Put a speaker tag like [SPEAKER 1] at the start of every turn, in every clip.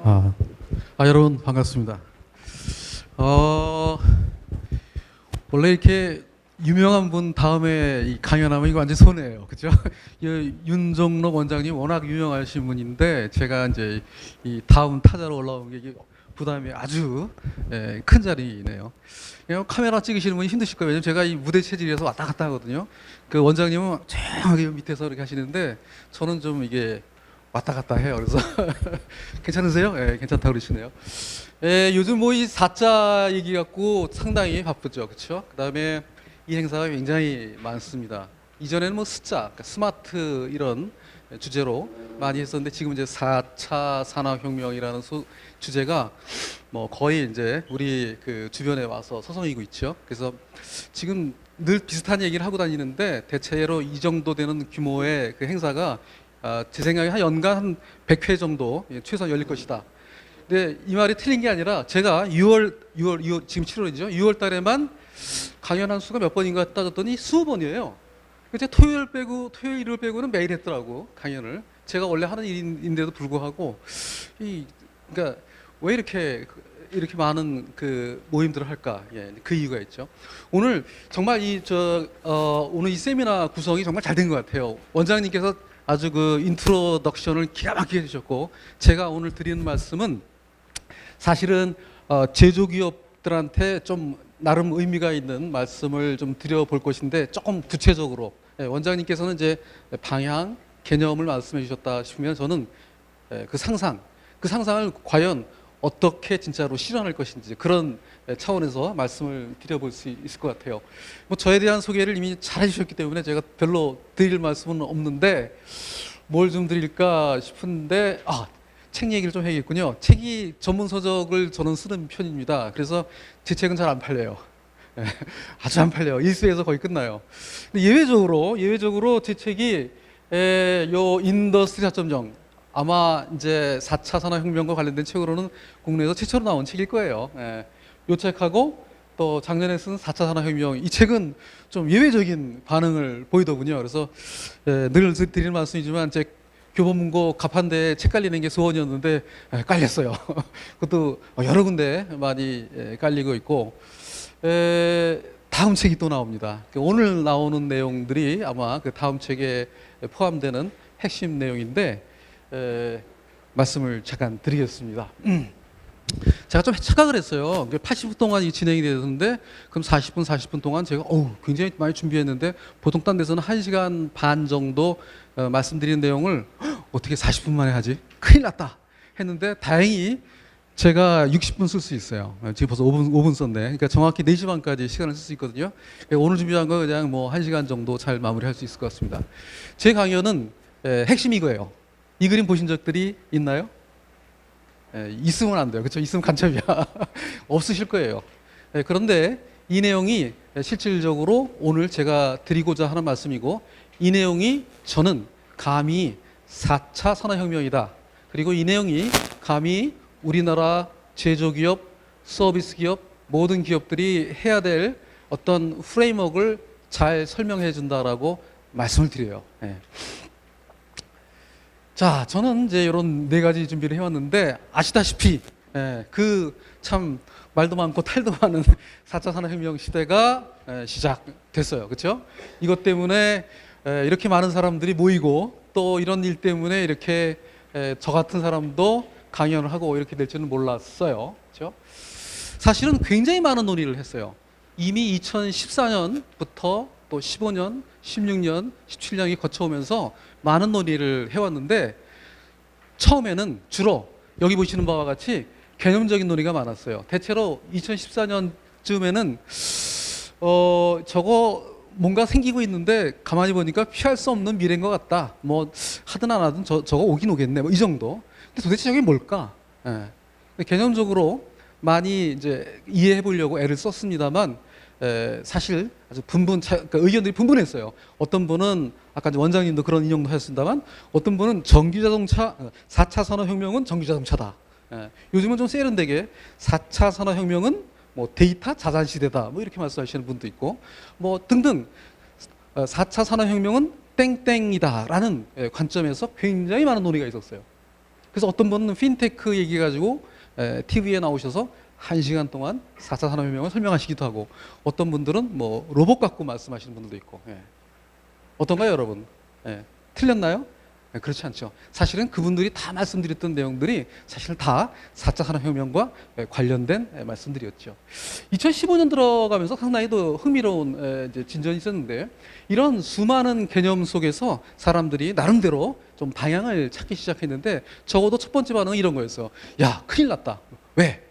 [SPEAKER 1] 아, 여러분 반갑습니다. 원래 이렇게 유명한 분 다음에 이 강연하면 이거 완전 손해예요, 그죠? 윤종록 원장님 워낙 유명하신 분인데 제가 이제 이 다음 타자로 올라온 게 이게 부담이 아주 큰 자리네요. 그냥 카메라 찍으시는 분이 힘드실 거예요. 왜냐면 제가 이 무대 체질에서 왔다 갔다 하거든요. 그 원장님은 조용하게 밑에서 이렇게 하시는데 저는 좀 이게 왔다 갔다 해요. 그래서 괜찮으세요? 예, 괜찮다고 그러시네요. 요즘 뭐 이 4자 얘기 갖고 상당히 바쁘죠. 그렇죠? 그다음에 이 행사가 굉장히 많습니다. 이전에는 뭐 숫자, 그러니까 스마트 이런 주제로 많이 했었는데 지금 이제 4차 산업혁명이라는 주제가 뭐 거의 이제 우리 그 주변에 와서 서성이고 있죠. 그래서 지금 늘 비슷한 얘기를 하고 다니는데 대체로 이 정도 되는 규모의 그 행사가 제 생각에 한 연간 한 100회 정도 최소한 열릴 것이다. 근데 이 말이 틀린 게 아니라 제가 6월 지금 7월이죠. 6월 달에만 강연한 수가 몇 번인가 따졌더니 20번이에요. 이제 토요일 일요일 빼고는 매일 했더라고 강연을. 제가 원래 하는 일인데도 불구하고 그러니까 왜 이렇게 많은 그 모임들을 할까? 예, 그 이유가 있죠. 오늘 정말 오늘 이 세미나 구성이 정말 잘 된 것 같아요. 원장님께서 아주 그 인트로덕션을 기가 막히게 해주셨고, 제가 오늘 드리는 말씀은 사실은 제조기업들한테 좀 나름 의미가 있는 말씀을 좀 드려볼 것인데 조금 구체적으로 원장님께서는 이제 방향, 개념을 말씀해 주셨다 싶으면 저는 그 상상을 과연 어떻게 진짜로 실현할 것인지 그런 차원에서 말씀을 드려볼 수 있을 것 같아요. 뭐 저에 대한 소개를 이미 잘 해주셨기 때문에 제가 별로 드릴 말씀은 없는데 뭘 좀 드릴까 싶은데 책 얘기를 좀 해야겠군요. 책이 전문 서적을 저는 쓰는 편입니다. 그래서 제 책은 잘 안 팔려요. 아주 안 팔려요. 일수에서 거의 끝나요. 근데 예외적으로 제 책이 요 인더스트리 4.0 아마 이제 4차 산업혁명과 관련된 책으로는 국내에서 최초로 나온 책일 거예요. 요 책하고 또 작년에 쓴 4차 산업혁명, 이 책은 좀 예외적인 반응을 보이더군요. 그래서 늘 드리는 말씀이지만 제 교보문고 가판대에 책 깔리는 게 소원이었는데 깔렸어요. 그것도 여러 군데 많이 깔리고 있고, 다음 책이 또 나옵니다. 오늘 나오는 내용들이 아마 그 다음 책에 포함되는 핵심 내용인데 말씀을 잠깐 드리겠습니다. 제가 좀 착각을 했어요. 80분 동안 진행이 되는데 그럼 40분 동안 제가 굉장히 많이 준비했는데 보통 딴 데서는 1시간 반 정도 말씀드리는 내용을 어떻게 40분 만에 하지? 큰일 났다 했는데 다행히 제가 60분 쓸 수 있어요. 지금 벌써 5분 썼네. 그러니까 정확히 4시 반까지 시간을 쓸 수 있거든요. 오늘 준비한 거 그냥 뭐 1시간 정도 잘 마무리할 수 있을 것 같습니다. 제 강연은 핵심이 이거예요. 이 그림 보신 적들이 있나요? 있으면 안 돼요. 그렇죠? 있으면 간첩이야. 없으실 거예요. 그런데 이 내용이 실질적으로 오늘 제가 드리고자 하는 말씀이고, 이 내용이 저는 감히 4차 산업혁명이다. 그리고 이 내용이 감히 우리나라 제조기업, 서비스기업, 모든 기업들이 해야 될 어떤 프레임워크를 잘 설명해 준다라고 말씀을 드려요. 자, 저는 이제 이런 4가지 준비를 해왔는데 아시다시피 그 참 말도 많고 탈도 많은 4차 산업혁명 시대가 시작됐어요. 그렇죠? 이것 때문에 이렇게 많은 사람들이 모이고 또 이런 일 때문에 이렇게 저 같은 사람도 강연을 하고 이렇게 될 줄은 몰랐어요. 그렇죠? 사실은 굉장히 많은 논의를 했어요. 이미 2014년부터 또 15년, 16년, 17년이 거쳐오면서 많은 논의를 해왔는데 처음에는 주로 여기 보시는 바와 같이 개념적인 논의가 많았어요. 대체로 2014년쯤에는 저거 뭔가 생기고 있는데 가만히 보니까 피할 수 없는 미래인 것 같다. 뭐 하든 안 하든 저거 오긴 오겠네. 뭐 이 정도. 근데 도대체 저게 뭘까? 개념적으로 많이 이제 이해해 보려고 애를 썼습니다만 사실 아주 그러니까 의견들이 분분했어요. 어떤 분은 아까 원장님도 그런 인용도 하셨습니다만 어떤 분은 전기자동차 4차 산업혁명은 전기자동차다. 요즘은 좀 세련되게 4차 산업혁명은 뭐 데이터 자산시대다. 뭐 이렇게 말씀하시는 분도 있고 뭐 등등 4차 산업혁명은 땡땡이다라는 관점에서 굉장히 많은 논의가 있었어요. 그래서 어떤 분은 핀테크 얘기 가지고 TV에 나오셔서 1시간 동안 4차 산업혁명을 설명하시기도 하고, 어떤 분들은 뭐 로봇 갖고 말씀하시는 분들도 있고. 어떤가요, 여러분? 틀렸나요? 그렇지 않죠. 사실은 그분들이 다 말씀드렸던 내용들이 사실 다 4차 산업혁명과 관련된 말씀들이었죠. 2015년 들어가면서 상당히 더 흥미로운 이제 진전이 있었는데, 이런 수많은 개념 속에서 사람들이 나름대로 좀 방향을 찾기 시작했는데, 적어도 첫 번째 반응은 이런 거였어요. 야, 큰일 났다. 왜?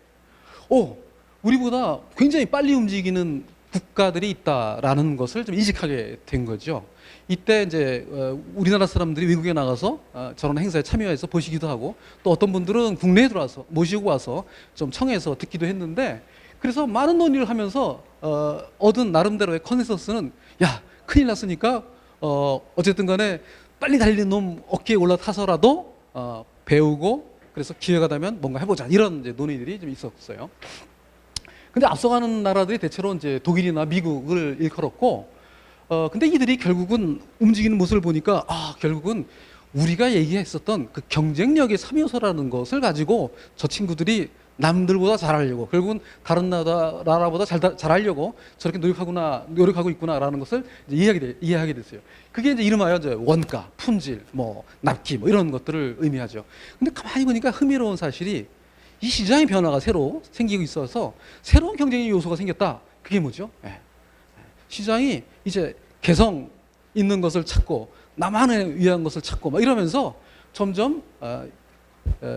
[SPEAKER 1] 우리보다 굉장히 빨리 움직이는 국가들이 있다라는 것을 좀 인식하게 된 거죠. 이때 이제 우리나라 사람들이 외국에 나가서 저런 행사에 참여해서 보시기도 하고, 또 어떤 분들은 국내에 들어와서 모시고 와서 좀 청해서 듣기도 했는데, 그래서 많은 논의를 하면서 얻은 나름대로의 컨센서스는, 야, 큰일 났으니까 어쨌든 간에 빨리 달리는 놈 어깨에 올라타서라도 배우고, 그래서 기회가 되면 뭔가 해보자, 이런 이제 논의들이 좀 있었어요. 근데 앞서가는 나라들이 대체로 이제 독일이나 미국을 일컬었고, 근데 이들이 결국은 움직이는 모습을 보니까, 결국은 우리가 얘기했었던 그 경쟁력의 3요소라는 것을 가지고 저 친구들이 남들보다 잘하려고, 결국은 다른 나라보다 잘하려고 저렇게 노력하고 있구나라는 것을 이제 이해하게 됐어요. 그게 이제 이름하여 이제 원가, 품질, 뭐 납기, 뭐 이런 것들을 의미하죠. 근데 가만히 보니까 흥미로운 사실이, 이 시장의 변화가 새로 생기고 있어서 새로운 경쟁의 요소가 생겼다. 그게 뭐죠? 시장이 이제 개성 있는 것을 찾고 나만을 위한 것을 찾고 막 이러면서 점점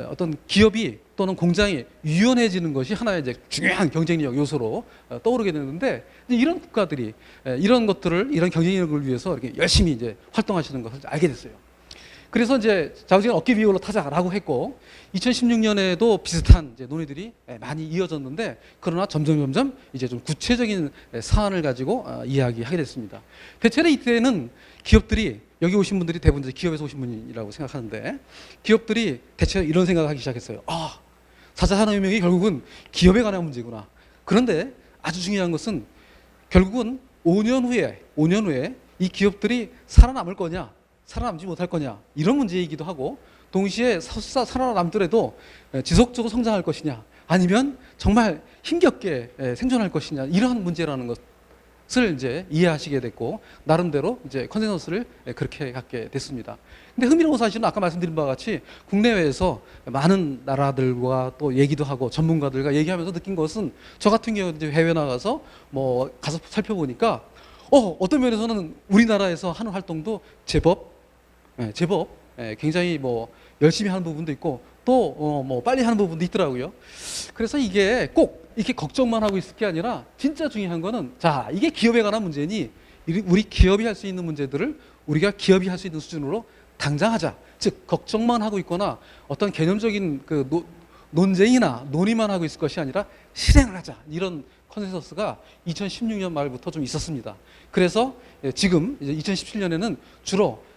[SPEAKER 1] 어떤 기업이 또는 공장이 유연해지는 것이 하나의 이제 중요한 경쟁력 요소로 떠오르게 되는데, 이런 국가들이 이런 것들을, 이런 경쟁력을 위해서 이렇게 열심히 이제 활동하시는 것을 알게 됐어요. 그래서 이제 자우지간 어깨 위에 올라타자라고 했고, 2016년에도 비슷한 이제 논의들이 많이 이어졌는데, 그러나 점점 이제 좀 구체적인 사안을 가지고 이야기하게 됐습니다. 대체로 이때는 기업들이, 여기 오신 분들이 대부분 이제 기업에서 오신 분이라고 생각하는데, 기업들이 대체로 이런 생각을 하기 시작했어요. 4차 산업혁명이 결국은 기업에 관한 문제구나. 그런데 아주 중요한 것은 결국은 5년 후에 이 기업들이 살아남을 거냐, 살아남지 못할 거냐, 이런 문제이기도 하고, 동시에 살아남더라도 지속적으로 성장할 것이냐, 아니면 정말 힘겹게 생존할 것이냐, 이런 문제라는 것을 이제 이해하시게 됐고, 나름대로 이제 컨센서스를 그렇게 갖게 됐습니다. 근데 흥미로운 사실은 아까 말씀드린 바와 같이 국내외에서 많은 나라들과 또 얘기도 하고 전문가들과 얘기하면서 느낀 것은, 저 같은 경우 이제 해외 나가서 뭐 가서 살펴보니까 어떤 면에서는 우리나라에서 하는 활동도 제법 굉장히 뭐 열심히 하는 부분도 있고, 또 뭐 빨리 하는 부분도 있더라고요. 그래서 이게 꼭 이렇게 걱정만 하고 있을 게 아니라, 진짜 중요한 거는, 자, 이게 기업에 관한 문제니 우리 기업이 할 수 있는 문제들을 우리가 기업이 할 수 있는 수준으로 당장 하자. 즉, 걱정만 하고 있거나 어떤 개념적인 그 논쟁이나 논의만 하고 있을 것이 아니라 실행을 하자, 이런 컨센서스가 2016년 말부터 좀 있었습니다. 그래서 지금 이제 2017년에는 주로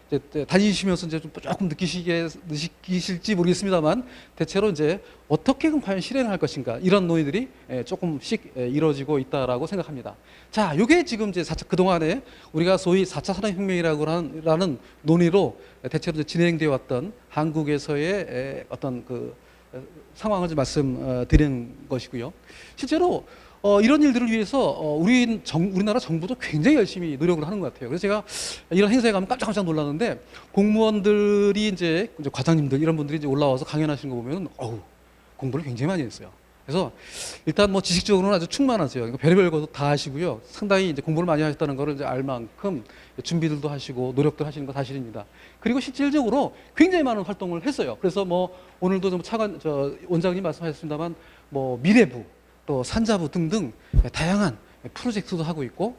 [SPEAKER 1] 다니시면서 이제 좀 조금 느끼실지 모르겠습니다만, 대체로 이제 어떻게 과연 실행을 할 것인가, 이런 논의들이 조금씩 이루어지고 있다라고 생각합니다. 자, 요게 지금 이제 그동안에 우리가 소위 4차 산업혁명이라고 하는 논의로 대체로 이제 진행되어 왔던 한국에서의 어떤 그 상황을 좀 말씀드린 것이고요. 실제로 이런 일들을 위해서 우리나라 정부도 굉장히 열심히 노력을 하는 것 같아요. 그래서 제가 이런 행사에 가면 깜짝깜짝 놀랐는데, 공무원들이 이제 과장님들 이런 분들이 이제 올라와서 강연하시는 거 보면 공부를 굉장히 많이 했어요. 그래서 일단 뭐 지식적으로는 아주 충만하세요. 그러니까 별의별 것도 다 하시고요. 상당히 이제 공부를 많이 하셨다는 거를 이제 알 만큼 준비들도 하시고 노력도 하시는 거 사실입니다. 그리고 실질적으로 굉장히 많은 활동을 했어요. 그래서 뭐 오늘도 좀 원장님 말씀하셨습니다만, 뭐 미래부, 또 산자부 등등 다양한 프로젝트도 하고 있고,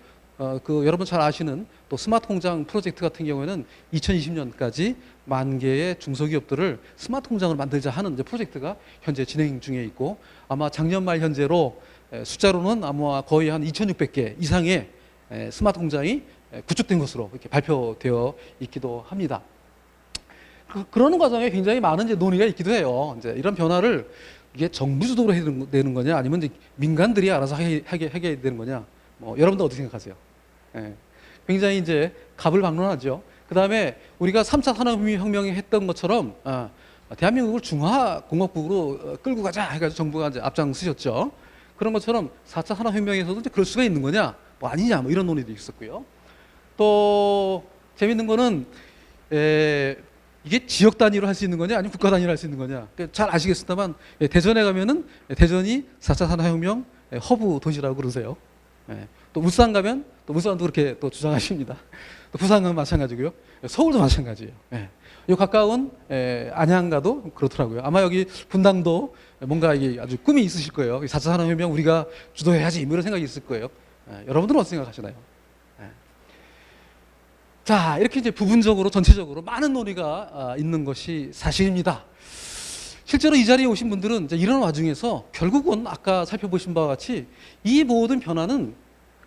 [SPEAKER 1] 여러분 잘 아시는 또 스마트 공장 프로젝트 같은 경우에는 2020년까지 10,000개의 중소기업들을 스마트 공장을 만들자 하는 이제 프로젝트가 현재 진행 중에 있고, 아마 작년 말 현재로 숫자로는 아마 거의 한 2,600개 이상의 스마트 공장이 구축된 것으로 이렇게 발표되어 있기도 합니다. 그러는 과정에 굉장히 많은 이제 논의가 있기도 해요. 이제 이런 변화를 이게 정부 주도로 해야 되는 거냐, 아니면 이제 민간들이 알아서 하게 되는 거냐, 뭐 여러분들 어떻게 생각하세요? 굉장히 이제 갑을 방론하죠. 그 다음에 우리가 3차 산업혁명이 했던 것처럼 대한민국을 중화공화국으로 끌고 가자 해가지고 정부가 이제 앞장서셨죠. 그런 것처럼 4차 산업혁명에서도 이제 그럴 수가 있는 거냐, 뭐 아니냐, 뭐 이런 논의도 있었고요. 또 재밌는 거는 이게 지역 단위로 할 수 있는 거냐, 아니면 국가 단위로 할 수 있는 거냐. 잘 아시겠습니다만 대전에 가면은 대전이 4차 산업혁명 허브 도시라고 그러세요. 또 울산 가면 또 울산도 그렇게 또 주장하십니다. 또 부산은 마찬가지고요. 서울도 마찬가지예요. 요 가까운 안양가도 그렇더라고요. 아마 여기 분당도 뭔가 이게 아주 꿈이 있으실 거예요. 4차 산업혁명 우리가 주도해야지 뭐 이런 생각이 있을 거예요. 여러분들은 어떻게 생각하시나요? 자, 이렇게 이제 부분적으로 전체적으로 많은 논의가 있는 것이 사실입니다. 실제로 이 자리에 오신 분들은 이제 이런 와중에서 결국은 아까 살펴보신 바와 같이 이 모든 변화는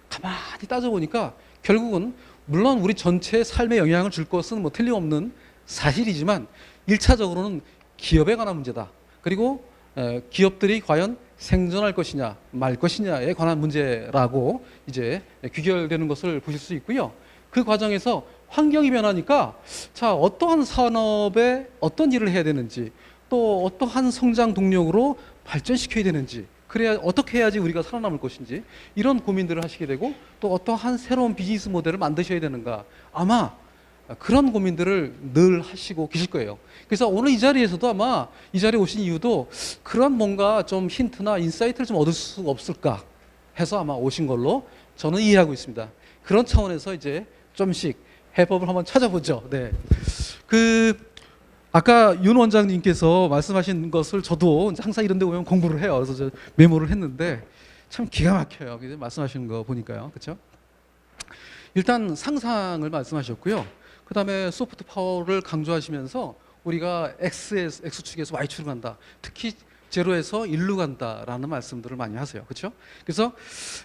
[SPEAKER 1] 가만히 따져보니까 결국은 물론 우리 전체의 삶에 영향을 줄 것은 뭐 틀림없는 사실이지만 1차적으로는 기업에 관한 문제다. 그리고 기업들이 과연 생존할 것이냐 말 것이냐에 관한 문제라고 이제 귀결되는 것을 보실 수 있고요. 그 과정에서 환경이 변하니까 자, 어떠한 산업에 어떤 일을 해야 되는지 또 어떠한 성장 동력으로 발전시켜야 되는지 그래야 어떻게 해야지 우리가 살아남을 것인지 이런 고민들을 하시게 되고 또 어떠한 새로운 비즈니스 모델을 만드셔야 되는가 아마 그런 고민들을 늘 하시고 계실 거예요. 그래서 오늘 이 자리에서도 아마 이 자리에 오신 이유도 그런 뭔가 좀 힌트나 인사이트를 좀 얻을 수 없을까 해서 아마 오신 걸로 저는 이해하고 있습니다. 그런 차원에서 이제 좀씩 해법을 한번 찾아보죠. 네. 아까 윤 원장님께서 말씀하신 것을 저도 항상 이런 데 오면 공부를 해요. 그래서 저 메모를 했는데 참 기가 막혀요. 말씀하시는 거 보니까요. 그렇죠? 일단 상상을 말씀하셨고요. 그다음에 소프트 파워를 강조하시면서 우리가 X축에서 Y축으로 간다. 특히 제로에서 1로 간다라는 말씀들을 많이 하세요. 그렇죠? 그래서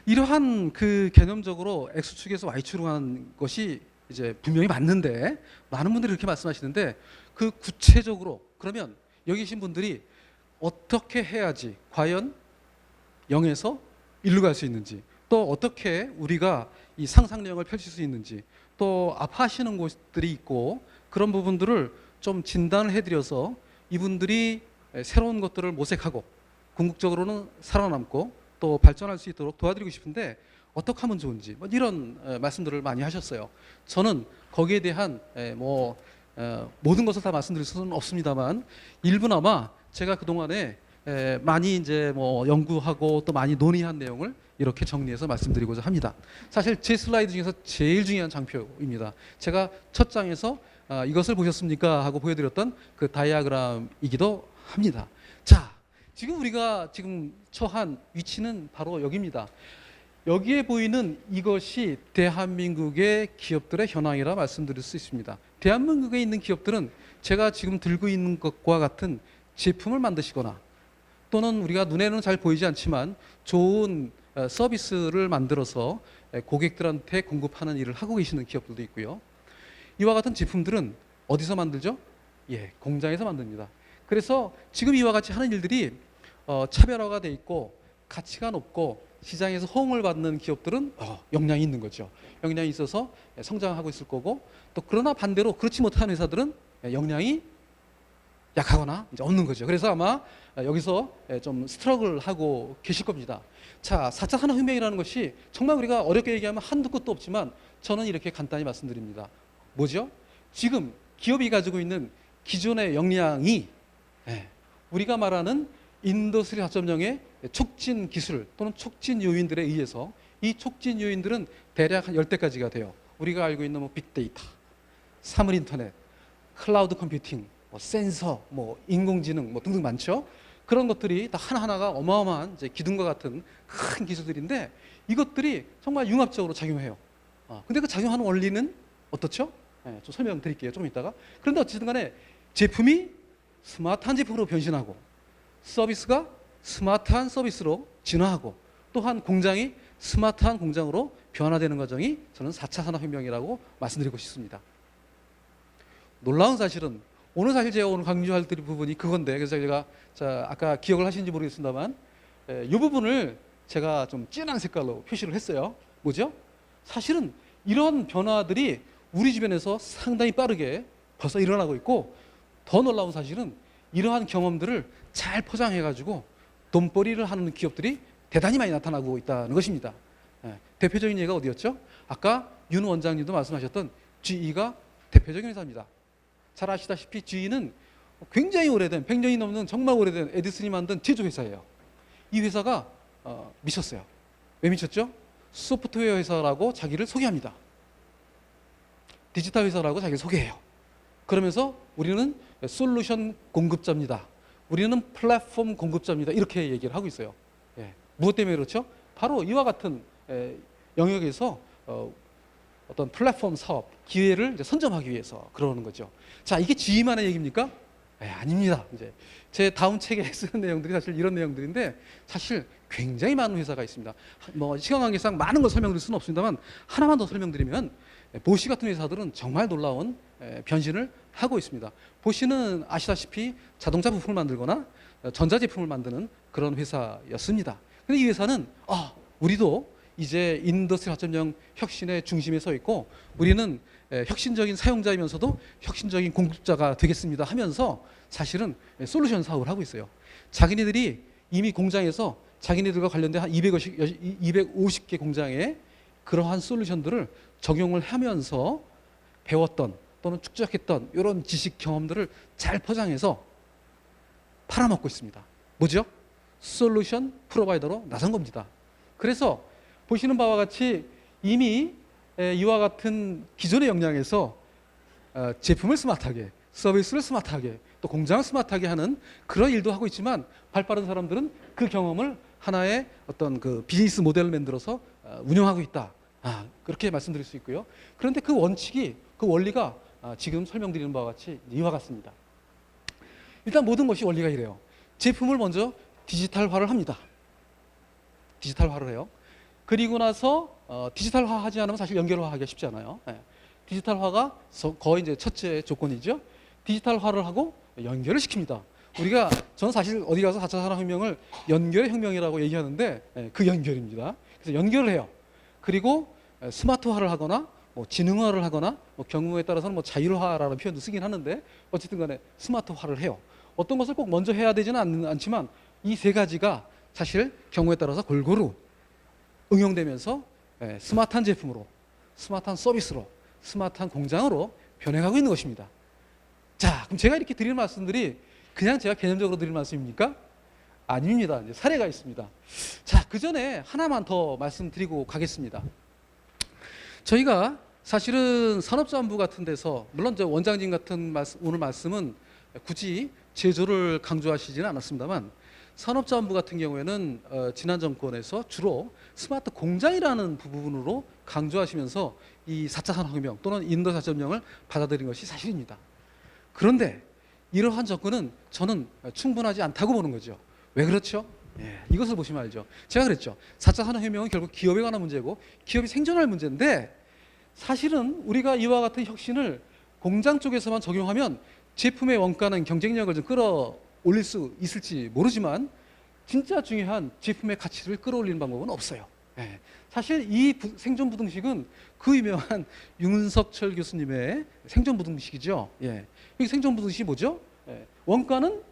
[SPEAKER 1] 이러한 그 개념적으로 X축에서 Y축으로 가는 것이 이제 분명히 맞는데 많은 분들이 그렇게 말씀하시는데 그 구체적으로 그러면 여기 계신 분들이 어떻게 해야지 과연 0에서 1로 갈 수 있는지 또 어떻게 우리가 이 상상력을 펼칠 수 있는지 또 아파하시는 곳들이 있고 그런 부분들을 좀 진단을 해드려서 이분들이 새로운 것들을 모색하고 궁극적으로는 살아남고 또 발전할 수 있도록 도와드리고 싶은데 어떻게 하면 좋은지 뭐 이런 말씀들을 많이 하셨어요. 저는 거기에 대한 모든 것을 다 말씀드릴 수는 없습니다만 일부나마 제가 그동안에 많이 이제 뭐 연구하고 또 많이 논의한 내용을 이렇게 정리해서 말씀드리고자 합니다. 사실 제 슬라이드 중에서 제일 중요한 장표입니다. 제가 첫 장에서 이것을 보셨습니까? 하고 보여드렸던 그 다이아그램이기도 합니다. 자, 지금 우리가 지금 처한 위치는 바로 여기입니다. 여기에 보이는 이것이 대한민국의 기업들의 현황이라 말씀드릴 수 있습니다. 대한민국에 있는 기업들은 제가 지금 들고 있는 것과 같은 제품을 만드시거나 또는 우리가 눈에는 잘 보이지 않지만 좋은 서비스를 만들어서 고객들한테 공급하는 일을 하고 계시는 기업들도 있고요. 이와 같은 제품들은 어디서 만들죠? 공장에서 만듭니다. 그래서 지금 이와 같이 하는 일들이 차별화가 돼 있고 가치가 높고 시장에서 호응을 받는 기업들은 역량이 있는 거죠. 역량이 있어서 성장하고 있을 거고 또 그러나 반대로 그렇지 못한 회사들은 역량이 약하거나 이제 없는 거죠. 그래서 아마 여기서 좀 스트러글 하고 계실 겁니다. 자, 4차 산업혁명이라는 것이 정말 우리가 어렵게 얘기하면 한두 끝도 없지만 저는 이렇게 간단히 말씀드립니다. 뭐죠? 지금 기업이 가지고 있는 기존의 역량이 우리가 말하는 인더스트리 4.0의 촉진 기술 또는 촉진 요인들에 의해서 이 촉진 요인들은 대략 한 10대까지가 돼요. 우리가 알고 있는 뭐 빅데이터, 사물 인터넷, 클라우드 컴퓨팅, 뭐 센서, 뭐 인공지능 뭐 등등 많죠. 그런 것들이 다 하나하나가 어마어마한 이제 기둥과 같은 큰 기술들인데 이것들이 정말 융합적으로 작용해요. 근데 그 작용하는 원리는 어떻죠? 좀 설명드릴게요. 조금 이따가. 그런데 어쨌든 간에 제품이 스마트한 제품으로 변신하고 서비스가 스마트한 서비스로 진화하고 또한 공장이 스마트한 공장으로 변화되는 과정이 저는 4차 산업혁명이라고 말씀드리고 싶습니다. 놀라운 사실은 오늘 사실 제가 오늘 강조할 부분이 그건데 그래서 제가 아까 기억을 하시는지 모르겠습니다만 이 부분을 제가 좀 진한 색깔로 표시를 했어요. 뭐죠? 사실은 이런 변화들이 우리 주변에서 상당히 빠르게 벌써 일어나고 있고 더 놀라운 사실은 이러한 경험들을 잘 포장해가지고 돈벌이를 하는 기업들이 대단히 많이 나타나고 있다는 것입니다. 대표적인 예가 어디였죠? 아까 윤 원장님도 말씀하셨던 GE가 대표적인 회사입니다. 잘 아시다시피 GE는 굉장히 오래된 100년이 넘는 정말 오래된 에디슨이 만든 제조회사예요. 이 회사가 미쳤어요. 왜 미쳤죠? 소프트웨어 회사라고 자기를 소개합니다. 디지털 회사라고 자기를 소개해요. 그러면서 우리는 솔루션 공급자입니다. 우리는 플랫폼 공급자입니다. 이렇게 얘기를 하고 있어요. 무엇 때문에 그렇죠? 바로 이와 같은 영역에서 어떤 플랫폼 사업 기회를 이제 선점하기 위해서 그러는 거죠. 자, 이게 GE만의 얘기입니까? 아닙니다. 이제 제 다음 책에 쓰는 내용들이 사실 이런 내용들인데 사실 굉장히 많은 회사가 있습니다. 뭐 시간 관계상 많은 걸 설명드릴 수는 없습니다만 하나만 더 설명드리면 보쉬 같은 회사들은 정말 놀라운 변신을 하고 있습니다. 보쉬는 아시다시피 자동차 부품을 만들거나 전자제품을 만드는 그런 회사였습니다. 근데 이 회사는 우리도 이제 인더스트리 4.0 혁신의 중심에 서 있고 우리는 혁신적인 사용자이면서도 혁신적인 공급자가 되겠습니다 하면서 사실은 솔루션 사업을 하고 있어요. 자기네들이 이미 공장에서 자기네들과 관련된 한 250개 공장에 그러한 솔루션들을 적용을 하면서 배웠던 또는 축적했던 이런 지식 경험들을 잘 포장해서 팔아먹고 있습니다. 뭐죠? 솔루션 프로바이더로 나선 겁니다. 그래서 보시는 바와 같이 이미 이와 같은 기존의 역량에서 제품을 스마트하게, 서비스를 스마트하게, 또 공장을 스마트하게 하는 그런 일도 하고 있지만 발빠른 사람들은 그 경험을 하나의 어떤 그 비즈니스 모델을 만들어서 운영하고 있다. 그렇게 말씀드릴 수 있고요. 그런데 그 원칙이, 그 원리가 지금 설명드리는 바와 같이 이와 같습니다. 일단 모든 것이 원리가 이래요. 제품을 먼저 디지털화를 합니다. 디지털화를 해요. 그리고 나서 디지털화하지 않으면 사실 연결화하기가 쉽지 않아요. 디지털화가 거의 이제 첫째 조건이죠. 디지털화를 하고 연결을 시킵니다. 저는 사실 어디 가서 4차 산업혁명을 연결의 혁명이라고 얘기하는데 그 연결입니다. 그래서 연결을 해요. 그리고 스마트화를 하거나 뭐 지능화를 하거나 뭐 경우에 따라서는 뭐 자율화라는 표현도 쓰긴 하는데 어쨌든 간에 스마트화를 해요. 어떤 것을 꼭 먼저 해야 되지는 않지만 이 세 가지가 사실 경우에 따라서 골고루 응용되면서 스마트한 제품으로, 스마트한 서비스로, 스마트한 공장으로 변해가고 있는 것입니다. 자, 그럼 제가 이렇게 드리는 말씀들이 그냥 제가 개념적으로 드리는 말씀입니까? 아닙니다. 이제 사례가 있습니다. 자, 그 전에 하나만 더 말씀드리고 가겠습니다. 저희가 사실은 산업자원부 같은 데서 물론 저 원장님 같은 오늘 말씀은 굳이 제조를 강조하시지는 않았습니다만 산업자원부 같은 경우에는 지난 정권에서 주로 스마트 공장이라는 부분으로 강조하시면서 이 4차 산업혁명 또는 인도 4.0을 받아들인 것이 사실입니다. 그런데 이러한 접근은 저는 충분하지 않다고 보는 거죠. 왜 그렇죠? 이것을 보시면 알죠. 제가 그랬죠. 4차 산업혁명은 결국 기업에 관한 문제고 기업이 생존할 문제인데 사실은 우리가 이와 같은 혁신을 공장 쪽에서만 적용하면 제품의 원가는 경쟁력을 좀 끌어올릴 수 있을지 모르지만 진짜 중요한 제품의 가치를 끌어올리는 방법은 없어요. 사실 이 생존 부등식은 그 유명한 윤석철 교수님의 생존 부등식이죠. 이 생존 부등식이 뭐죠? 원가는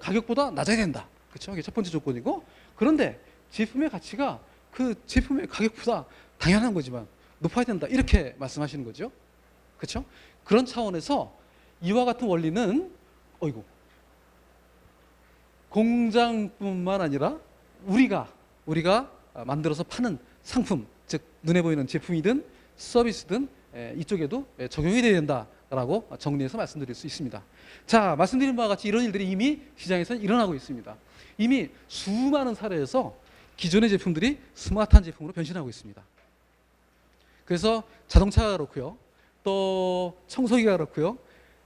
[SPEAKER 1] 가격보다 낮아야 된다. 그렇죠? 이게 첫 번째 조건이고 그런데 제품의 가치가 그 제품의 가격보다 당연한 거지만 높아야 된다. 이렇게 말씀하시는 거죠. 그렇죠? 그런 차원에서 이와 같은 원리는 공장뿐만 아니라 우리가 만들어서 파는 상품, 즉 눈에 보이는 제품이든 서비스든 이쪽에도 적용이 돼야 된다라고 정리해서 말씀드릴 수 있습니다. 자, 말씀드린 바와 같이 이런 일들이 이미 시장에서 일어나고 있습니다. 이미 수많은 사례에서 기존의 제품들이 스마트한 제품으로 변신하고 있습니다. 그래서 자동차가 그렇고요, 또 청소기가 그렇고요,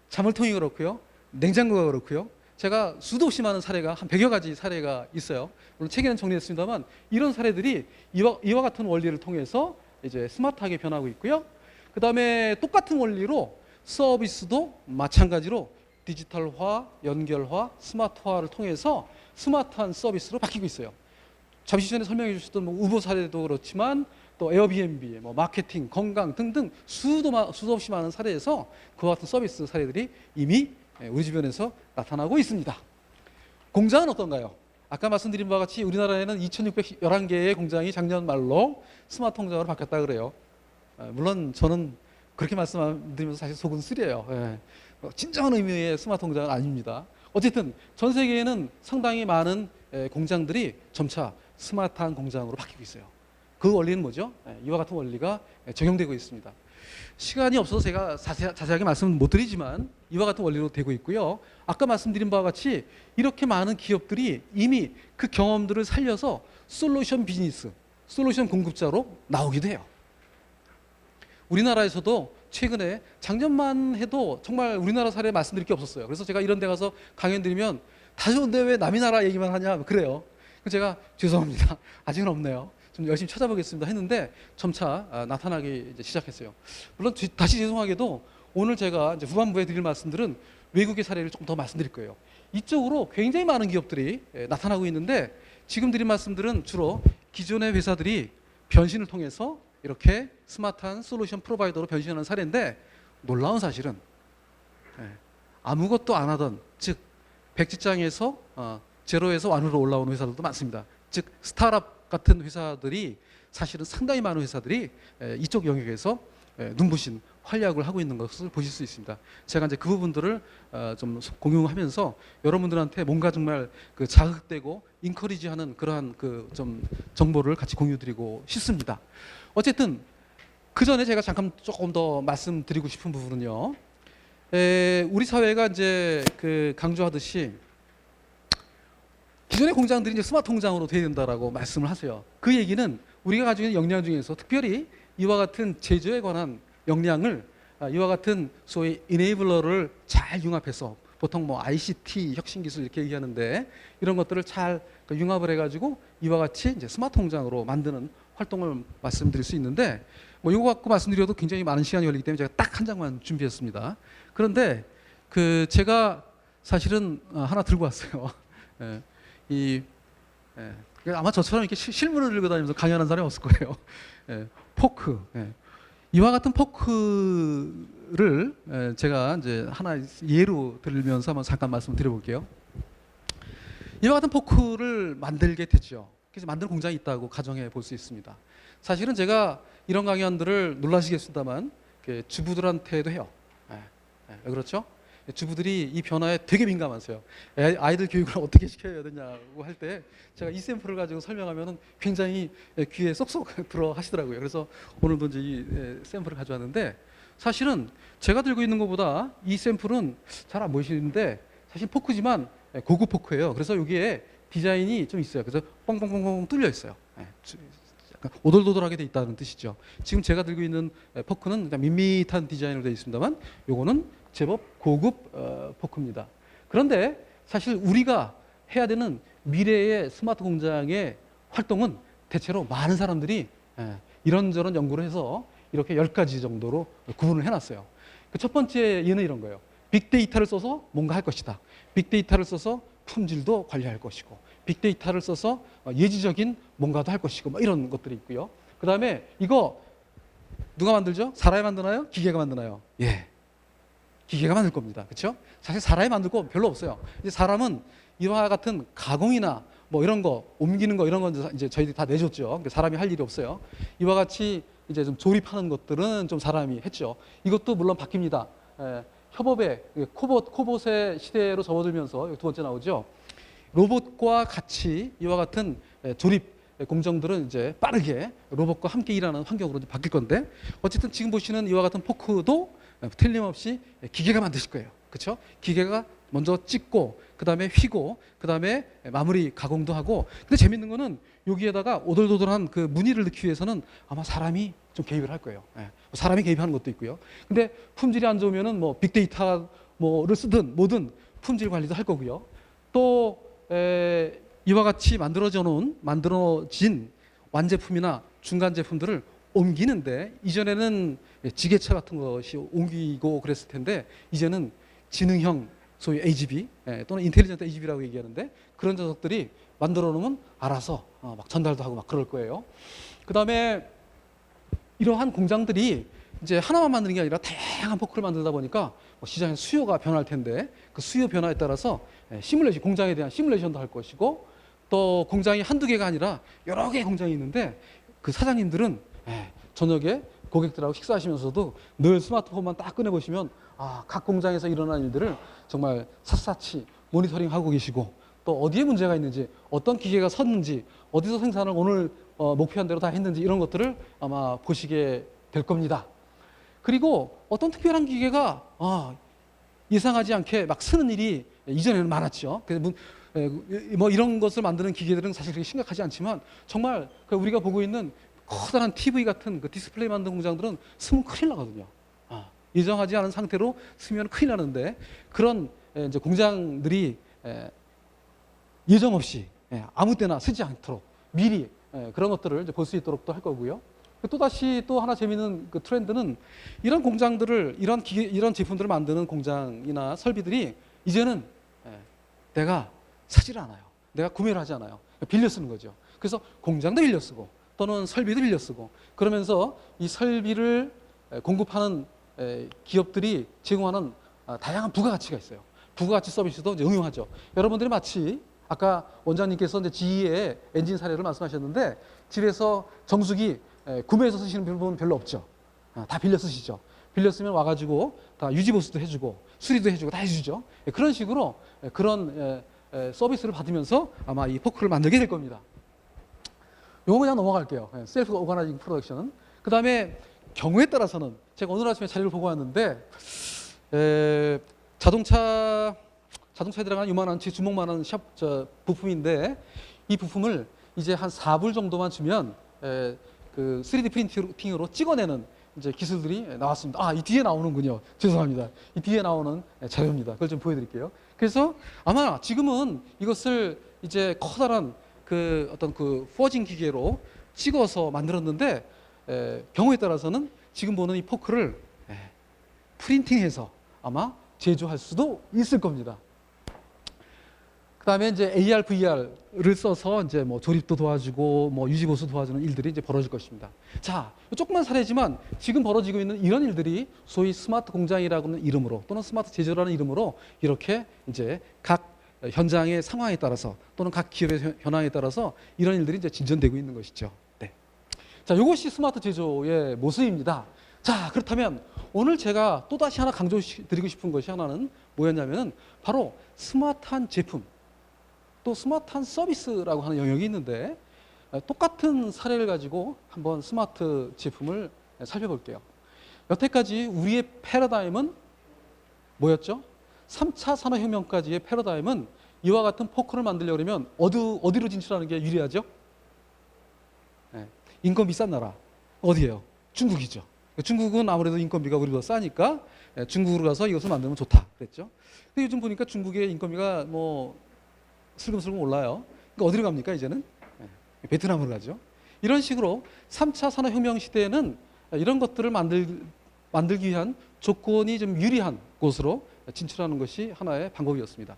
[SPEAKER 1] 자물통이 그렇고요, 냉장고가 그렇고요. 제가 수도 없이 많은 사례가 한 100여 가지 사례가 있어요. 물론 책에는 정리했습니다만 이런 사례들이 이와 같은 원리를 통해서 이제 스마트하게 변하고 있고요. 그 다음에 똑같은 원리로 서비스도 마찬가지로 디지털화, 연결화, 스마트화를 통해서 스마트한 서비스로 바뀌고 있어요. 잠시 전에 설명해 주셨던 뭐 우버 사례도 그렇지만 또 에어비앤비, 뭐 마케팅, 건강 등등 수도 없이 많은 사례에서 그와 같은 서비스 사례들이 이미 우리 주변에서 나타나고 있습니다. 공장은 어떤가요? 아까 말씀드린 바와 같이 우리나라에는 2,611개의 공장이 작년 말로 스마트 공장으로 바뀌었다 그래요. 물론 저는 그렇게 말씀드리면서 사실 속은 쓰려요. 진정한 의미의 스마트 공장은 아닙니다. 어쨌든 전 세계에는 상당히 많은 공장들이 점차 스마트한 공장으로 바뀌고 있어요. 그 원리는 뭐죠? 이와 같은 원리가 적용되고 있습니다. 시간이 없어서 제가 자세하게 말씀을 못 드리지만 이와 같은 원리로 되고 있고요. 아까 말씀드린 바와 같이 이렇게 많은 기업들이 이미 그 경험들을 살려서 솔루션 비즈니스, 솔루션 공급자로 나오기도 해요. 우리나라에서도 최근에 작년만 해도 정말 우리나라 사례 말씀드릴 게 없었어요. 그래서 제가 이런 데 가서 강연 드리면 다 좋은데 왜 남의 나라 얘기만 하냐 그래요. 제가 죄송합니다. 아직은 없네요. 좀 열심히 찾아보겠습니다 했는데 점차 나타나기 이제 시작했어요. 물론 다시 죄송하게도 오늘 제가 이제 후반부에 드릴 말씀들은 외국의 사례를 조금 더 말씀드릴 거예요. 이쪽으로 굉장히 많은 기업들이 나타나고 있는데 지금 드린 말씀들은 주로 기존의 회사들이 변신을 통해서 이렇게 스마트한 솔루션 프로바이더로 변신하는 사례인데 놀라운 사실은 아무것도 안 하던 즉 백지장에서 제로에서 완으로 올라오는 회사들도 많습니다. 즉 스타트업 같은 회사들이 사실은 상당히 많은 회사들이 이쪽 영역에서 눈부신 활약을 하고 있는 것을 보실 수 있습니다. 제가 이제 그 부분들을 좀 공유하면서 여러분들한테 뭔가 정말 그 자극되고 인커리지하는 그러한 그 좀 정보를 같이 공유드리고 싶습니다. 어쨌든 그 전에 제가 잠깐 조금 더 말씀드리고 싶은 부분은요. 우리 사회가 이제 그 강조하듯이 기존의 공장들이 이제 스마트 공장으로 돼야 된다라고 말씀을 하세요. 그 얘기는 우리가 가지고 있는 역량 중에서 특별히 이와 같은 제조에 관한 역량을 이와 같은 소위 이네이블러를 잘 융합해서 보통 뭐 ICT 혁신기술 이렇게 얘기하는데 이런 것들을 잘 융합을 해가지고 이와 같이 이제 스마트 공장으로 만드는 활동을 말씀드릴 수 있는데 뭐 이거 갖고 말씀드려도 굉장히 많은 시간이 걸리기 때문에 제가 딱 한 장만 준비했습니다. 그런데 그 제가 사실은 하나 들고 왔어요. 아마 저처럼 이렇게 실물을 들고 다니면서 강연하는 사람이 없을 거예요. 포크. 이와 같은 포크를 제가 이제 하나 예로 들면서 한번 잠깐 말씀드려볼게요. 이와 같은 포크를 만들게 됐죠. 그래서 만드는 공장이 있다고 가정해 볼 수 있습니다. 사실은 제가 이런 강연들을 놀라시겠습니다만 주부들한테도 해요. 그렇죠? 주부들이 이 변화에 되게 민감하세요. 아이들 교육을 어떻게 시켜야 되냐고 할 때 제가 이 샘플을 가지고 설명하면 굉장히 귀에 쏙쏙 들어 하시더라고요. 그래서 오늘도 이제 이 샘플을 가져왔는데 사실은 제가 들고 있는 것보다 이 샘플은 잘 안 보이시는데 사실 포크지만 고급 포크예요. 그래서 여기에 디자인이 좀 있어요. 그래서 뻥뻥뻥뻥 뚫려 있어요. 약간 오돌도돌하게 돼 있다는 뜻이죠. 지금 제가 들고 있는 포크는 밋밋한 디자인으로 되어 있습니다만 요거는 제법 고급 포크입니다. 그런데 사실 우리가 해야 되는 미래의 스마트 공장의 활동은 대체로 많은 사람들이 이런저런 연구를 해서 이렇게 10가지 정도로 구분을 해놨어요. 그 첫 번째 예는 이런 거예요. 빅데이터를 써서 뭔가 할 것이다. 빅데이터를 써서 품질도 관리할 것이고 빅데이터를 써서 예지적인 뭔가도 할 것이고 뭐 이런 것들이 있고요. 그 다음에 이거 누가 만들죠? 사람이 만드나요? 기계가 만드나요? 예. 기계가 만들 겁니다. 그렇죠? 사실 사람이 만들 거 별로 없어요. 이제 사람은 이와 같은 가공이나 뭐 이런 거 옮기는 거 이런 건 이제 저희들이 다 내줬죠. 그러니까 사람이 할 일이 없어요. 이와 같이 이제 좀 조립하는 것들은 좀 사람이 했죠. 이것도 물론 바뀝니다. 협업의 코봇의 시대로 접어들면서 두 번째 나오죠. 로봇과 같이 이와 같은 조립 공정들은 이제 빠르게 로봇과 함께 일하는 환경으로 바뀔 건데 어쨌든 지금 보시는 이와 같은 포크도 틀림없이 기계가 만드실 거예요. 그렇죠? 기계가 먼저 찍고 그 다음에 휘고 그 다음에 마무리 가공도 하고 근데 재밌는 거는 여기에다가 오돌도돌한 그 무늬를 넣기 위해서는 아마 사람이 좀 개입을 할 거예요. 사람이 개입하는 것도 있고요. 근데 품질이 안 좋으면은 뭐 빅데이터 뭐를 쓰든 뭐든 품질 관리도 할 거고요. 또 이와 같이 만들어진 완제품이나 중간 제품들을 옮기는데 이전에는 지게차 같은 것이 옮기고 그랬을 텐데 이제는 지능형 소위 AGV 또는 인텔리전트 AGV라고 얘기하는데 그런 녀석들이 만들어 놓으면 알아서 막 전달도 하고 막 그럴 거예요. 그 다음에 이러한 공장들이 이제 하나만 만드는 게 아니라 다양한 포크를 만들다 보니까 뭐 시장의 수요가 변할 텐데 그 수요 변화에 따라서 시뮬레이션, 공장에 대한 시뮬레이션도 할 것이고 또 공장이 한두 개가 아니라 여러 개의 공장이 있는데 그 사장님들은 저녁에 고객들하고 식사하시면서도 늘 스마트폰만 딱 꺼내보시면 각 공장에서 일어난 일들을 정말 샅샅이 모니터링하고 계시고 또 어디에 문제가 있는지 어떤 기계가 섰는지 어디서 생산을 오늘 목표한 대로 다 했는지 이런 것들을 아마 보시게 될 겁니다. 그리고 어떤 특별한 기계가 예상하지 않게 막 쓰는 일이 이전에는 많았죠. 그래서 뭐 이런 것을 만드는 기계들은 사실 그렇게 심각하지 않지만 정말 우리가 보고 있는 커다란 TV 같은 그 디스플레이 만드는 공장들은 쓰면 큰일 나거든요. 예정하지 않은 상태로 쓰면 큰일 나는데 그런 이제 공장들이 예정 없이 아무 때나 쓰지 않도록 미리 그런 것들을 볼 수 있도록 또 할 거고요. 또 다시 또 하나 재미있는 그 트렌드는 이런 공장들을 이런 제품들을 만드는 공장이나 설비들이 이제는 내가 사질 않아요. 내가 구매를 하지 않아요. 빌려 쓰는 거죠. 그래서 공장도 빌려 쓰고 또는 설비도 빌려 쓰고 그러면서 이 설비를 공급하는 기업들이 제공하는 다양한 부가가치가 있어요. 부가가치 서비스도 이제 응용하죠. 여러분들이 마치 아까 원장님께서 이제 GE의 엔진 사례를 말씀하셨는데 집에서 정수기 구매해서 쓰시는 부분 별로 없죠. 다 빌려 쓰시죠. 빌려 쓰면 와가지고 다 유지보수도 해주고 수리도 해주고 다 해주죠. 그런 식으로 그런 서비스를 받으면서 아마 이 포크를 만들게 될 겁니다. 요거 그냥 넘어갈게요. 셀프 오가나이징 프로덕션은. 그 다음에 경우에 따라서는 제가 오늘 아침에 자료를 보고 왔는데 자동차에 들어가는 요만한 제 주먹만한 부품인데 이 부품을 이제 한 4불 정도만 주면 그 3D 프린팅으로 찍어내는 이제 기술들이 나왔습니다. 이 뒤에 나오는군요. 죄송합니다. 이 뒤에 나오는 자료입니다. 그걸 좀 보여드릴게요. 그래서 아마 지금은 이것을 이제 커다란 그 어떤 그 포징 기계로 찍어서 만들었는데 경우에 따라서는 지금 보는 이 포크를 프린팅해서 아마 제조할 수도 있을 겁니다. 그 다음에 이제 AR, VR을 써서 이제 뭐 조립도 도와주고 뭐 유지보수 도와주는 일들이 이제 벌어질 것입니다. 자, 조그만 사례지만 지금 벌어지고 있는 이런 일들이 소위 스마트 공장이라고 하는 이름으로 또는 스마트 제조라는 이름으로 이렇게 이제 각 현장의 상황에 따라서 또는 각 기업의 현황에 따라서 이런 일들이 이제 진전되고 있는 것이죠. 네. 자, 이것이 스마트 제조의 모습입니다. 자, 그렇다면 오늘 제가 또 다시 하나 강조드리고 싶은 것이 하나는 뭐였냐면은 바로 스마트한 제품 또 스마트한 서비스라고 하는 영역이 있는데 똑같은 사례를 가지고 한번 스마트 제품을 살펴볼게요. 여태까지 우리의 패러다임은 뭐였죠? 3차 산업혁명까지의 패러다임은 이와 같은 포크를 만들려고 하면 어디로 진출하는 게 유리하죠? 인건비 싼 나라 어디예요? 중국이죠. 중국은 아무래도 인건비가 우리보다 싸니까 중국으로 가서 이것을 만들면 좋다 그랬죠. 근데 요즘 보니까 중국의 인건비가 뭐 슬금슬금 올라요. 그러니까 어디로 갑니까 이제는? 베트남으로 가죠. 이런 식으로 3차 산업혁명 시대에는 이런 것들을 만들기 위한 조건이 좀 유리한 곳으로 진출하는 것이 하나의 방법이었습니다.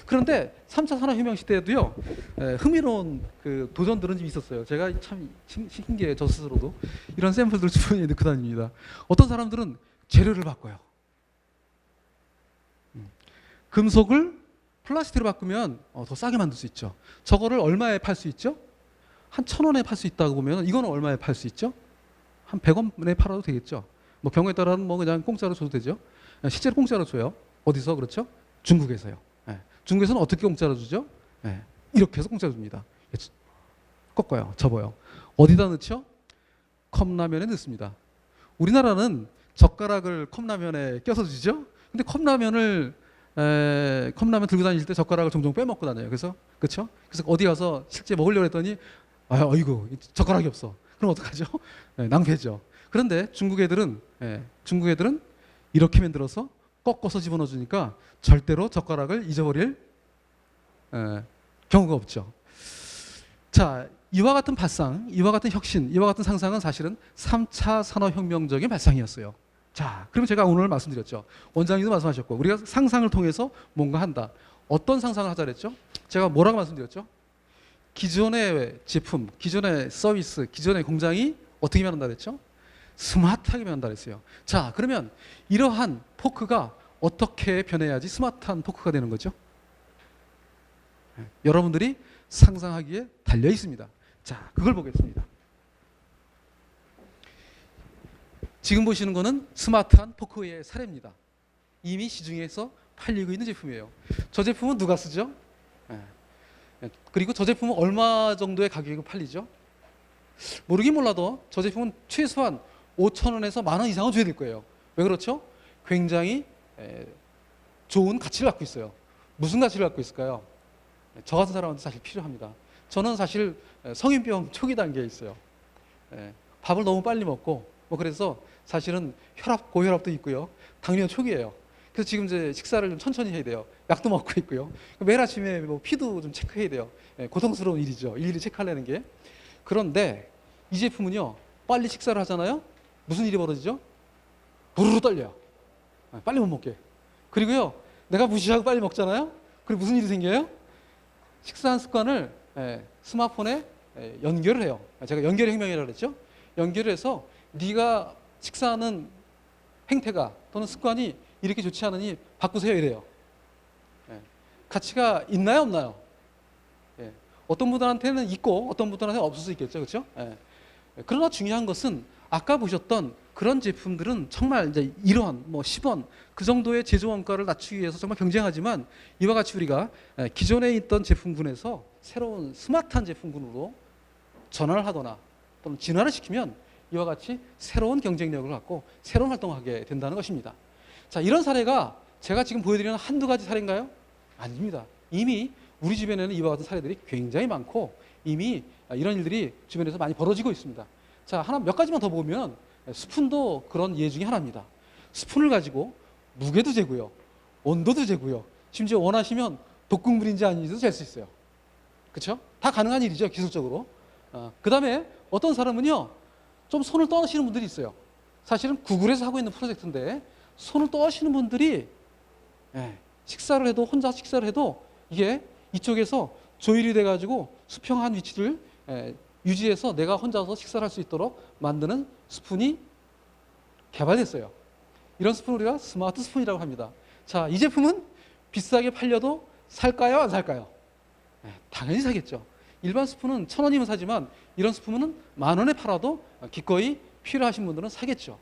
[SPEAKER 1] 그런데 3차 산업혁명 시대에도요 흥미로운 그 도전들은 좀 있었어요. 제가 참 신기해요. 저 스스로도 이런 샘플들을 주머니에 넣고 다닙니다. 어떤 사람들은 재료를 바꿔요. 금속을 플라스틱으로 바꾸면 더 싸게 만들 수 있죠. 저거를 얼마에 팔 수 있죠? 한 1,000원에 팔 수 있다고 보면 이거는 얼마에 팔 수 있죠? 한 100원에 팔아도 되겠죠. 뭐 경우에 따라는 뭐 그냥 공짜로 줘도 되죠. 실제로 공짜로 줘요. 어디서 그렇죠? 중국에서요. 중국에서는 어떻게 공짜로 주죠? 이렇게 해서 공짜로 줍니다. 꺾어요. 접어요. 어디다 넣죠? 컵라면에 넣습니다. 우리나라는 젓가락을 컵라면에 껴서 주죠. 근데 컵라면 들고 다닐 때 젓가락을 종종 빼먹고 다녀요. 그래서 그렇죠? 그래서 어디 가서 실제 먹으려고 했더니 어이구 젓가락이 없어. 그럼 어떡하죠? 낭패죠. 그런데 중국 애들은 이렇게 만들어서 꺾어서 집어넣어 주니까 절대로 젓가락을 잊어버릴 경우가 없죠. 자, 이와 같은 발상, 이와 같은 혁신, 이와 같은 상상은 사실은 3차 산업혁명적인 발상이었어요. 자, 그럼 제가 오늘 말씀드렸죠. 원장님도 말씀하셨고 우리가 상상을 통해서 뭔가 한다. 어떤 상상을 하자 그랬죠? 제가 뭐라고 말씀드렸죠? 기존의 제품, 기존의 서비스, 기존의 공장이 어떻게 변한다 그랬죠? 스마트하게 변한다 그랬어요. 자, 그러면 이러한 포크가 어떻게 변해야지 스마트한 포크가 되는 거죠? 여러분들이 상상하기에 달려 있습니다. 자, 그걸 보겠습니다. 지금 보시는 거는 스마트한 포크의 사례입니다. 이미 시중에서 팔리고 있는 제품이에요. 저 제품은 누가 쓰죠? 그리고 저 제품은 얼마 정도의 가격으로 팔리죠? 모르긴 몰라도 저 제품은 최소한 5,000원에서 10,000원 이상은 줘야 될 거예요. 왜 그렇죠? 굉장히 좋은 가치를 갖고 있어요. 무슨 가치를 갖고 있을까요? 저 같은 사람한테 사실 필요합니다. 저는 사실 성인병 초기 단계에 있어요. 밥을 너무 빨리 먹고 뭐 그래서 사실은 혈압, 고혈압도 있고요. 당뇨 초기예요. 그래서 지금 이제 식사를 좀 천천히 해야 돼요. 약도 먹고 있고요. 매일 아침에 뭐 피도 좀 체크해야 돼요. 고통스러운 일이죠. 일일이 체크하려는 게. 그런데 이 제품은요, 빨리 식사를 하잖아요. 무슨 일이 벌어지죠? 부르르 떨려요. 빨리 못 먹게. 그리고요, 내가 무시하고 빨리 먹잖아요. 그리고 무슨 일이 생겨요? 식사한 습관을 스마트폰에 연결을 해요. 제가 연결 혁명이라고 그랬죠. 연결을 해서 네가 식사하는 행태가 또는 습관이 이렇게 좋지 않으니 바꾸세요 이래요. 가치가 있나요 없나요? 어떤 분들한테는 있고 어떤 분들한테는 없을 수 있겠죠, 그렇죠? 그러나 중요한 것은 아까 보셨던 그런 제품들은 정말 이제 1원, 뭐 10원 그 정도의 제조 원가를 낮추기 위해서 정말 경쟁하지만 이와 같이 우리가 기존에 있던 제품군에서 새로운 스마트한 제품군으로 전환을 하거나 또는 진화를 시키면 이와 같이 새로운 경쟁력을 갖고 새로운 활동을 하게 된다는 것입니다. 자, 이런 사례가 제가 지금 보여드리는 한두 가지 사례인가요? 아닙니다. 이미 우리 주변에는 이와 같은 사례들이 굉장히 많고 이미 이런 일들이 주변에서 많이 벌어지고 있습니다. 자, 하나 몇 가지만 더 보면 스푼도 그런 예 중에 하나입니다. 스푼을 가지고 무게도 재고요, 온도도 재고요, 심지어 원하시면 독극물인지 아닌지도 잴 수 있어요. 그렇죠? 다 가능한 일이죠, 기술적으로. 그 다음에 어떤 사람은요, 좀 손을 떠시는 분들이 있어요. 사실은 구글에서 하고 있는 프로젝트인데 손을 떠시는 분들이 식사를 해도 혼자 식사를 해도 이게 이쪽에서 조율이 돼가지고 수평한 위치를 유지해서 내가 혼자서 식사를 할 수 있도록 만드는 스푼이 개발됐어요. 이런 스푼을 우리가 스마트 스푼이라고 합니다. 자, 이 제품은 비싸게 팔려도 살까요? 안 살까요? 당연히 사겠죠. 일반 스푼은 1,000원이면 사지만 이런 스푼은 10,000원에 팔아도 기꺼이 필요하신 분들은 사겠죠.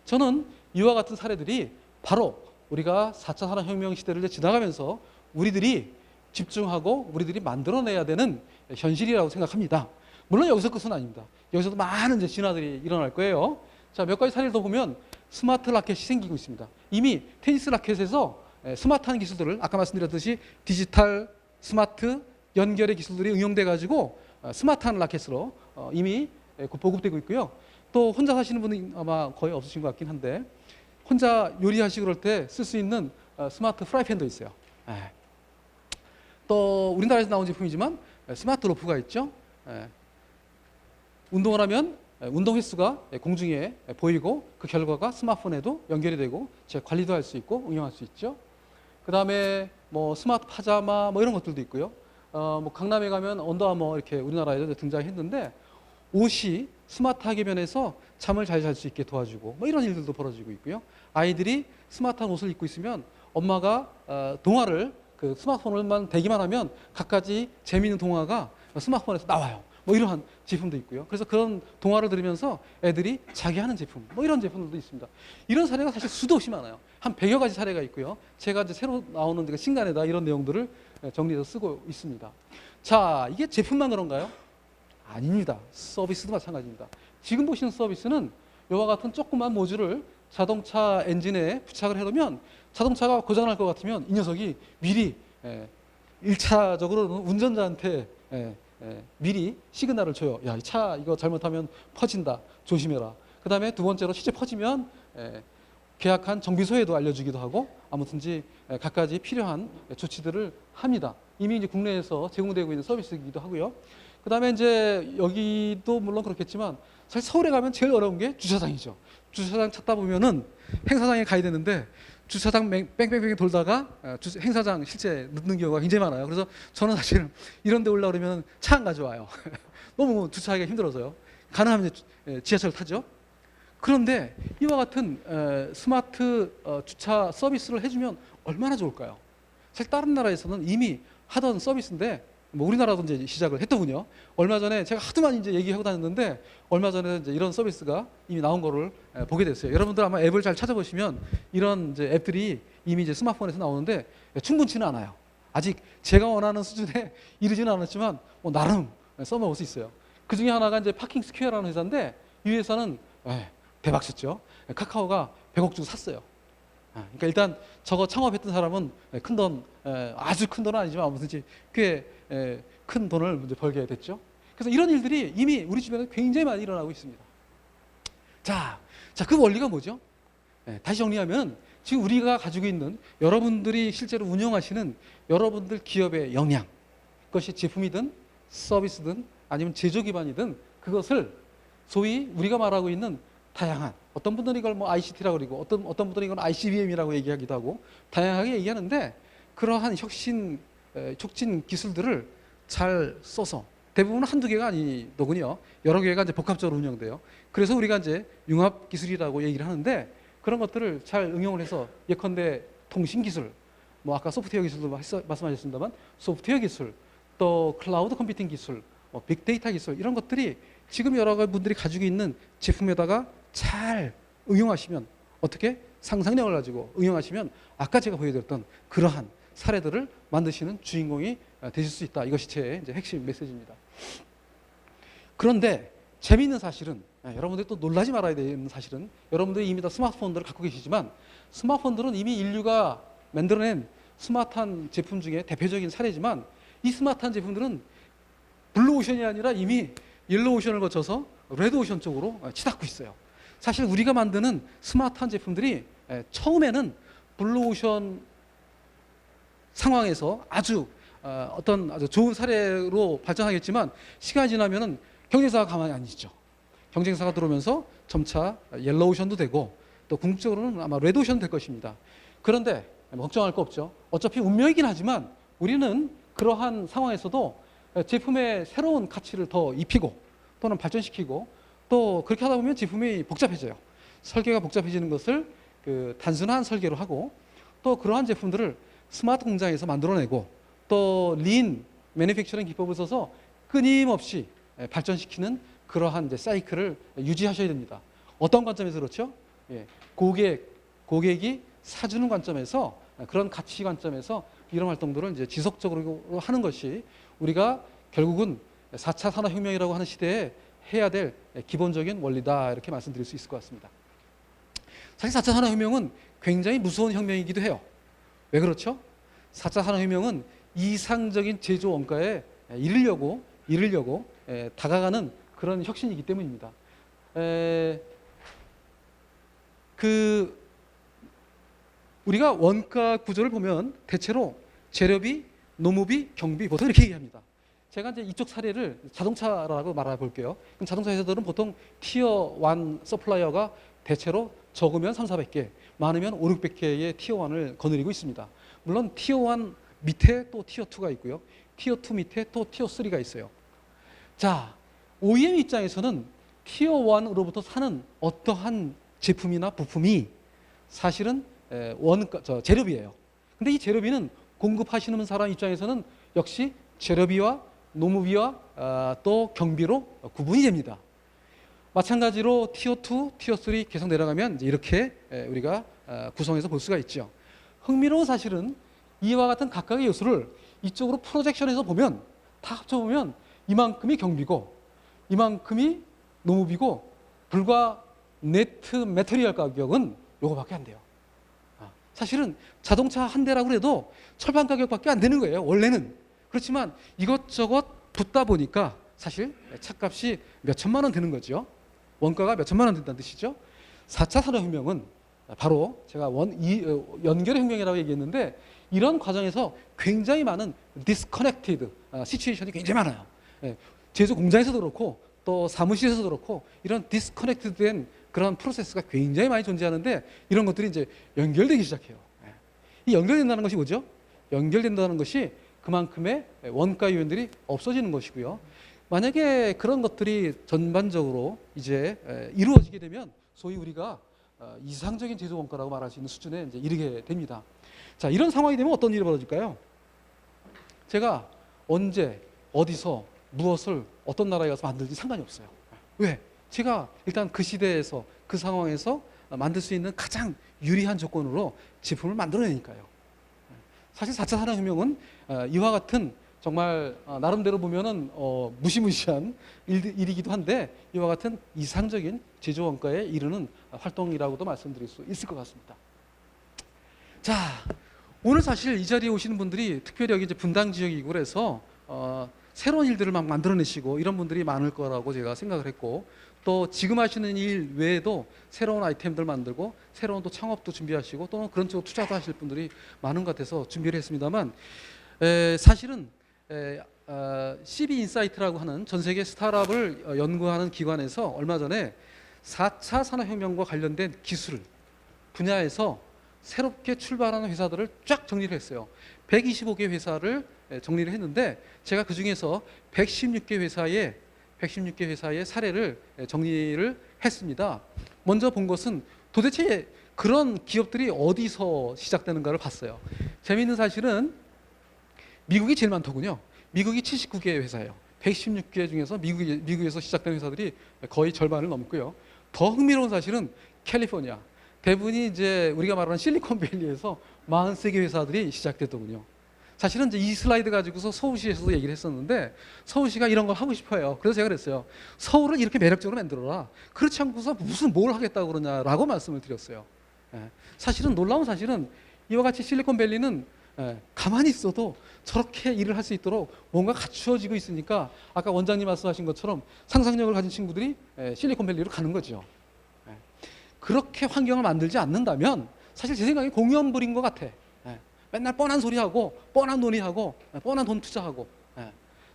[SPEAKER 1] 저는 이와 같은 사례들이 바로 우리가 4차 산업혁명 시대를 지나가면서 우리들이 집중하고 우리들이 만들어내야 되는 현실이라고 생각합니다. 물론 여기서 끝은 아닙니다. 여기서도 많은 진화들이 일어날 거예요. 자, 몇 가지 사례를 더 보면 스마트 라켓이 생기고 있습니다. 이미 테니스 라켓에서 스마트한 기술들을 아까 말씀드렸듯이 디지털, 스마트, 연결의 기술들이 응용돼 가지고 스마트한 라켓으로 이미 보급되고 있고요. 또 혼자 사시는 분은 아마 거의 없으신 것 같긴 한데 혼자 요리하시고 그럴 때 쓸 수 있는 스마트 프라이팬도 있어요. 또 우리나라에서 나온 제품이지만 스마트 로프가 있죠. 운동을 하면 운동 횟수가 공중에 보이고 그 결과가 스마트폰에도 연결이 되고 제 관리도 할 수 있고 응용할 수 있죠. 그 다음에 뭐 스마트 파자마 뭐 이런 것들도 있고요. 뭐 강남에 가면 언더아머 이렇게 우리나라에도 등장했는데 옷이 스마트하게 변해서 잠을 잘 잘 수 있게 도와주고 뭐 이런 일들도 벌어지고 있고요. 아이들이 스마트한 옷을 입고 있으면 엄마가 동화를 그 스마트폰을만 대기만 하면 갖가지 재미있는 동화가 스마트폰에서 나와요. 뭐 이러한 제품도 있고요. 그래서 그런 동화를 들으면서 애들이 자기 하는 제품, 뭐 이런 제품들도 있습니다. 이런 사례가 사실 수도 없이 많아요. 한 100여 가지 사례가 있고요. 제가 이제 새로 나오는 데가 신간에다 이런 내용들을 정리해서 쓰고 있습니다. 자, 이게 제품만 그런가요? 아닙니다. 서비스도 마찬가지입니다. 지금 보시는 서비스는 이와 같은 조그만 모듈을 자동차 엔진에 부착을 해놓으면 자동차가 고장날 것 같으면 이 녀석이 미리 1차적으로는 운전자한테 미리 시그널을 줘요. 야, 이 차 이거 잘못하면 퍼진다. 조심해라. 그 다음에 두 번째로 실제 퍼지면 계약한 정비소에도 알려주기도 하고 아무튼지 갖가지 필요한 조치들을 합니다. 이미 이제 국내에서 제공되고 있는 서비스이기도 하고요. 그 다음에 이제 여기도 물론 그렇겠지만 사실 서울에 가면 제일 어려운 게 주차장이죠. 주차장 찾다 보면은 행사장에 가야 되는데 주차장 뺑뺑뺑 돌다가 행사장 실제 늦는 경우가 굉장히 많아요. 그래서 저는 사실 이런 데 올라오려면 차 안 가져와요. 너무 주차하기가 힘들어서요. 가능하면 지하철 타죠. 그런데 이와 같은 스마트 주차 서비스를 해주면 얼마나 좋을까요? 사실 다른 나라에서는 이미 하던 서비스인데 뭐 우리나라도 이제 시작을 했더군요. 얼마 전에 제가 하도 많이 이제 얘기하고 다녔는데 얼마 전에 이제 이런 서비스가 이미 나온 거를 보게 됐어요. 여러분들 아마 앱을 잘 찾아보시면 이런 이제 앱들이 이미 이제 스마트폰에서 나오는데 충분치는 않아요. 아직 제가 원하는 수준에 이르지는 않았지만 뭐 나름 써먹을 수 있어요. 그 중에 하나가 이제 파킹 스퀘어라는 회사인데 이 회사는 대박 쳤죠. 카카오가 100억 주고 샀어요. 그러니까 일단 저거 창업했던 사람은 큰 돈, 아주 큰 돈은 아니지만 아무튼 꽤 큰 돈을 이제 벌게 됐죠. 그래서 이런 일들이 이미 우리 주변에 굉장히 많이 일어나고 있습니다. 자, 그 원리가 뭐죠? 다시 정리하면 지금 우리가 가지고 있는 여러분들이 실제로 운영하시는 여러분들 기업의 역량, 그것이 제품이든 서비스든 아니면 제조 기반이든 그것을 소위 우리가 말하고 있는 다양한, 어떤 분들은 이걸 뭐 ICT라고 그러고 어떤 분들은 이건 ICBM이라고 얘기하기도 하고 다양하게 얘기하는데 그러한 촉진 기술들을 잘 써서 대부분은 한두 개가 아니더군요. 여러 개가 이제 복합적으로 운영돼요. 그래서 우리가 이제 융합 기술이라고 얘기를 하는데 그런 것들을 잘 응용을 해서 예컨대 통신 기술, 뭐 아까 소프트웨어 기술도 말씀하셨습니다만 소프트웨어 기술, 또 클라우드 컴퓨팅 기술, 빅데이터 기술 이런 것들이 지금 여러 분들이 가지고 있는 제품에다가 잘 응용하시면 어떻게 상상력을 가지고 응용하시면 아까 제가 보여드렸던 그러한 사례들을 만드시는 주인공이 되실 수 있다. 이것이 제 이제 핵심 메시지입니다. 그런데 재미있는 사실은 여러분들이 또 놀라지 말아야 되는 사실은 여러분들이 이미 다 스마트폰들을 갖고 계시지만 스마트폰들은 이미 인류가 만들어낸 스마트한 제품 중에 대표적인 사례지만 이 스마트한 제품들은 블루오션이 아니라 이미 옐로우오션을 거쳐서 레드오션 쪽으로 치닫고 있어요. 사실 우리가 만드는 스마트한 제품들이 처음에는 블루오션 상황에서 아주 좋은 사례로 발전하겠지만 시간이 지나면은 경쟁사가 가만히 안 있죠. 경쟁사가 들어오면서 점차 옐로우오션도 되고 또 궁극적으로는 아마 레드오션 될 것입니다. 그런데 걱정할 거 없죠. 어차피 운명이긴 하지만 우리는 그러한 상황에서도 제품의 새로운 가치를 더 입히고 또는 발전시키고 또 그렇게 하다 보면 제품이 복잡해져요. 설계가 복잡해지는 것을 단순한 설계로 하고 또 그러한 제품들을 스마트 공장에서 만들어내고 또 린 매니팩처링 기법을 써서 끊임없이 발전시키는 그러한 이제 사이클을 유지하셔야 됩니다. 어떤 관점에서 그렇죠? 고객이 사주는 관점에서 그런 가치 관점에서 이런 활동들을 이제 지속적으로 하는 것이 우리가 결국은 4차 산업혁명이라고 하는 시대에 해야 될 기본적인 원리다 이렇게 말씀드릴 수 있을 것 같습니다. 사실 4차 산업혁명은 굉장히 무서운 혁명이기도 해요. 왜 그렇죠? 4차 산업혁명은 이상적인 제조 원가에 이르려고 다가가는 그런 혁신이기 때문입니다. 우리가 원가 구조를 보면 대체로 재료비, 노무비, 경비 보통 이렇게 얘기합니다. 제가 이제 이쪽 사례를 자동차라고 말해볼게요. 그럼 자동차 회사들은 보통 티어 1 서플라이어가 대체로 적으면 300~400개, 많으면 500~600개의 티어 1을 거느리고 있습니다. 물론 티어 1 밑에 또 티어 2가 있고요. 티어 2 밑에 또 티어 3가 있어요. 자, OEM 입장에서는 티어 1으로부터 사는 어떠한 제품이나 부품이 사실은 재료비예요. 근데 이 재료비는 공급하시는 사람 입장에서는 역시 재료비와 노무비와 또 경비로 구분이 됩니다. 마찬가지로 티어 2, 티어 3 계속 내려가면 이제 이렇게 우리가 구성해서 볼 수가 있죠. 흥미로운 사실은 이와 같은 각각의 요소를 이쪽으로 프로젝션해서 보면 다 합쳐보면 이만큼이 경비고 이만큼이 노무비고 불과 네트 매터리얼 가격은 요거밖에 안 돼요. 사실은 자동차 한 대라고 해도 철판 가격밖에 안 되는 거예요. 원래는. 그렇지만 이것저것 붙다 보니까 사실 차값이 몇 천만 원 되는 거죠. 원가가 몇 천만 원 된다는 뜻이죠. 4차 산업혁명은 바로 제가 연결의 혁명이라고 얘기했는데 이런 과정에서 굉장히 많은 디스커넥티드 시츄에이션이 굉장히 많아요. 제조 공장에서도 그렇고 또 사무실에서도 그렇고 이런 디스커넥티드된 그런 프로세스가 굉장히 많이 존재하는데 이런 것들이 이제 연결되기 시작해요. 이 연결된다는 것이 뭐죠? 연결된다는 것이 그만큼의 원가 요인들이 없어지는 것이고요. 만약에 그런 것들이 전반적으로 이제 이루어지게 되면 소위 우리가 이상적인 제조 원가라고 말할 수 있는 수준에 이제 이르게 됩니다. 자, 이런 상황이 되면 어떤 일이 벌어질까요? 제가 언제 어디서 무엇을 어떤 나라에 가서 만들지 상관이 없어요. 왜? 제가 일단 그 시대에서 그 상황에서 만들 수 있는 가장 유리한 조건으로 제품을 만들어내니까요. 사실 4차 산업혁명은 이와 같은 정말 나름대로 보면은 무시무시한 일이기도 한데 이와 같은 이상적인 제조 원가에 이르는 활동이라고도 말씀드릴 수 있을 것 같습니다. 자, 오늘 사실 이 자리에 오시는 분들이 특별히 여기 이제 분당 지역이고 그래서 새로운 일들을 막 만들어내시고 이런 분들이 많을 거라고 제가 생각을 했고, 또 지금 하시는 일 외에도 새로운 아이템들 만들고 새로운 또 창업도 준비하시고 또는 그런 쪽으로 투자도 하실 분들이 많은 것 같아서 준비를 했습니다만, 사실은 CB 인사이트라고 하는 전 세계 스타트업을 연구하는 기관에서 얼마 전에 4차 산업혁명과 관련된 기술 분야에서 새롭게 출발하는 회사들을 쫙 정리를 했어요. 125개 회사를 정리를 했는데 제가 그 중에서 116개 회사의 사례를 정리를 했습니다. 먼저 본 것은 도대체 그런 기업들이 어디서 시작되는가를 봤어요. 재미있는 사실은 미국이 제일 많더군요. 미국이 79개 회사예요. 116개 중에서 미국에서 시작된 회사들이 거의 절반을 넘고요. 더 흥미로운 사실은 캘리포니아. 대부분이 이제 우리가 말하는 실리콘밸리에서 43개 회사들이 시작됐더군요. 사실은 이제 이 슬라이드 가지고서 서울시에서도 얘기를 했었는데 서울시가 이런 걸 하고 싶어요. 그래서 제가 그랬어요. 서울을 이렇게 매력적으로 만들어라. 그렇지 않고서 무슨 뭘 하겠다고 그러냐라고 말씀을 드렸어요. 사실은 놀라운 사실은 이와 같이 실리콘밸리는 가만히 있어도 저렇게 일을 할 수 있도록 뭔가 갖추어지고 있으니까 아까 원장님 말씀하신 것처럼 상상력을 가진 친구들이 실리콘밸리로 가는 거죠. 그렇게 환경을 만들지 않는다면 사실 제 생각에 공연불인 것 같아. 맨날 뻔한 소리하고 뻔한 논의하고 뻔한 돈 투자하고,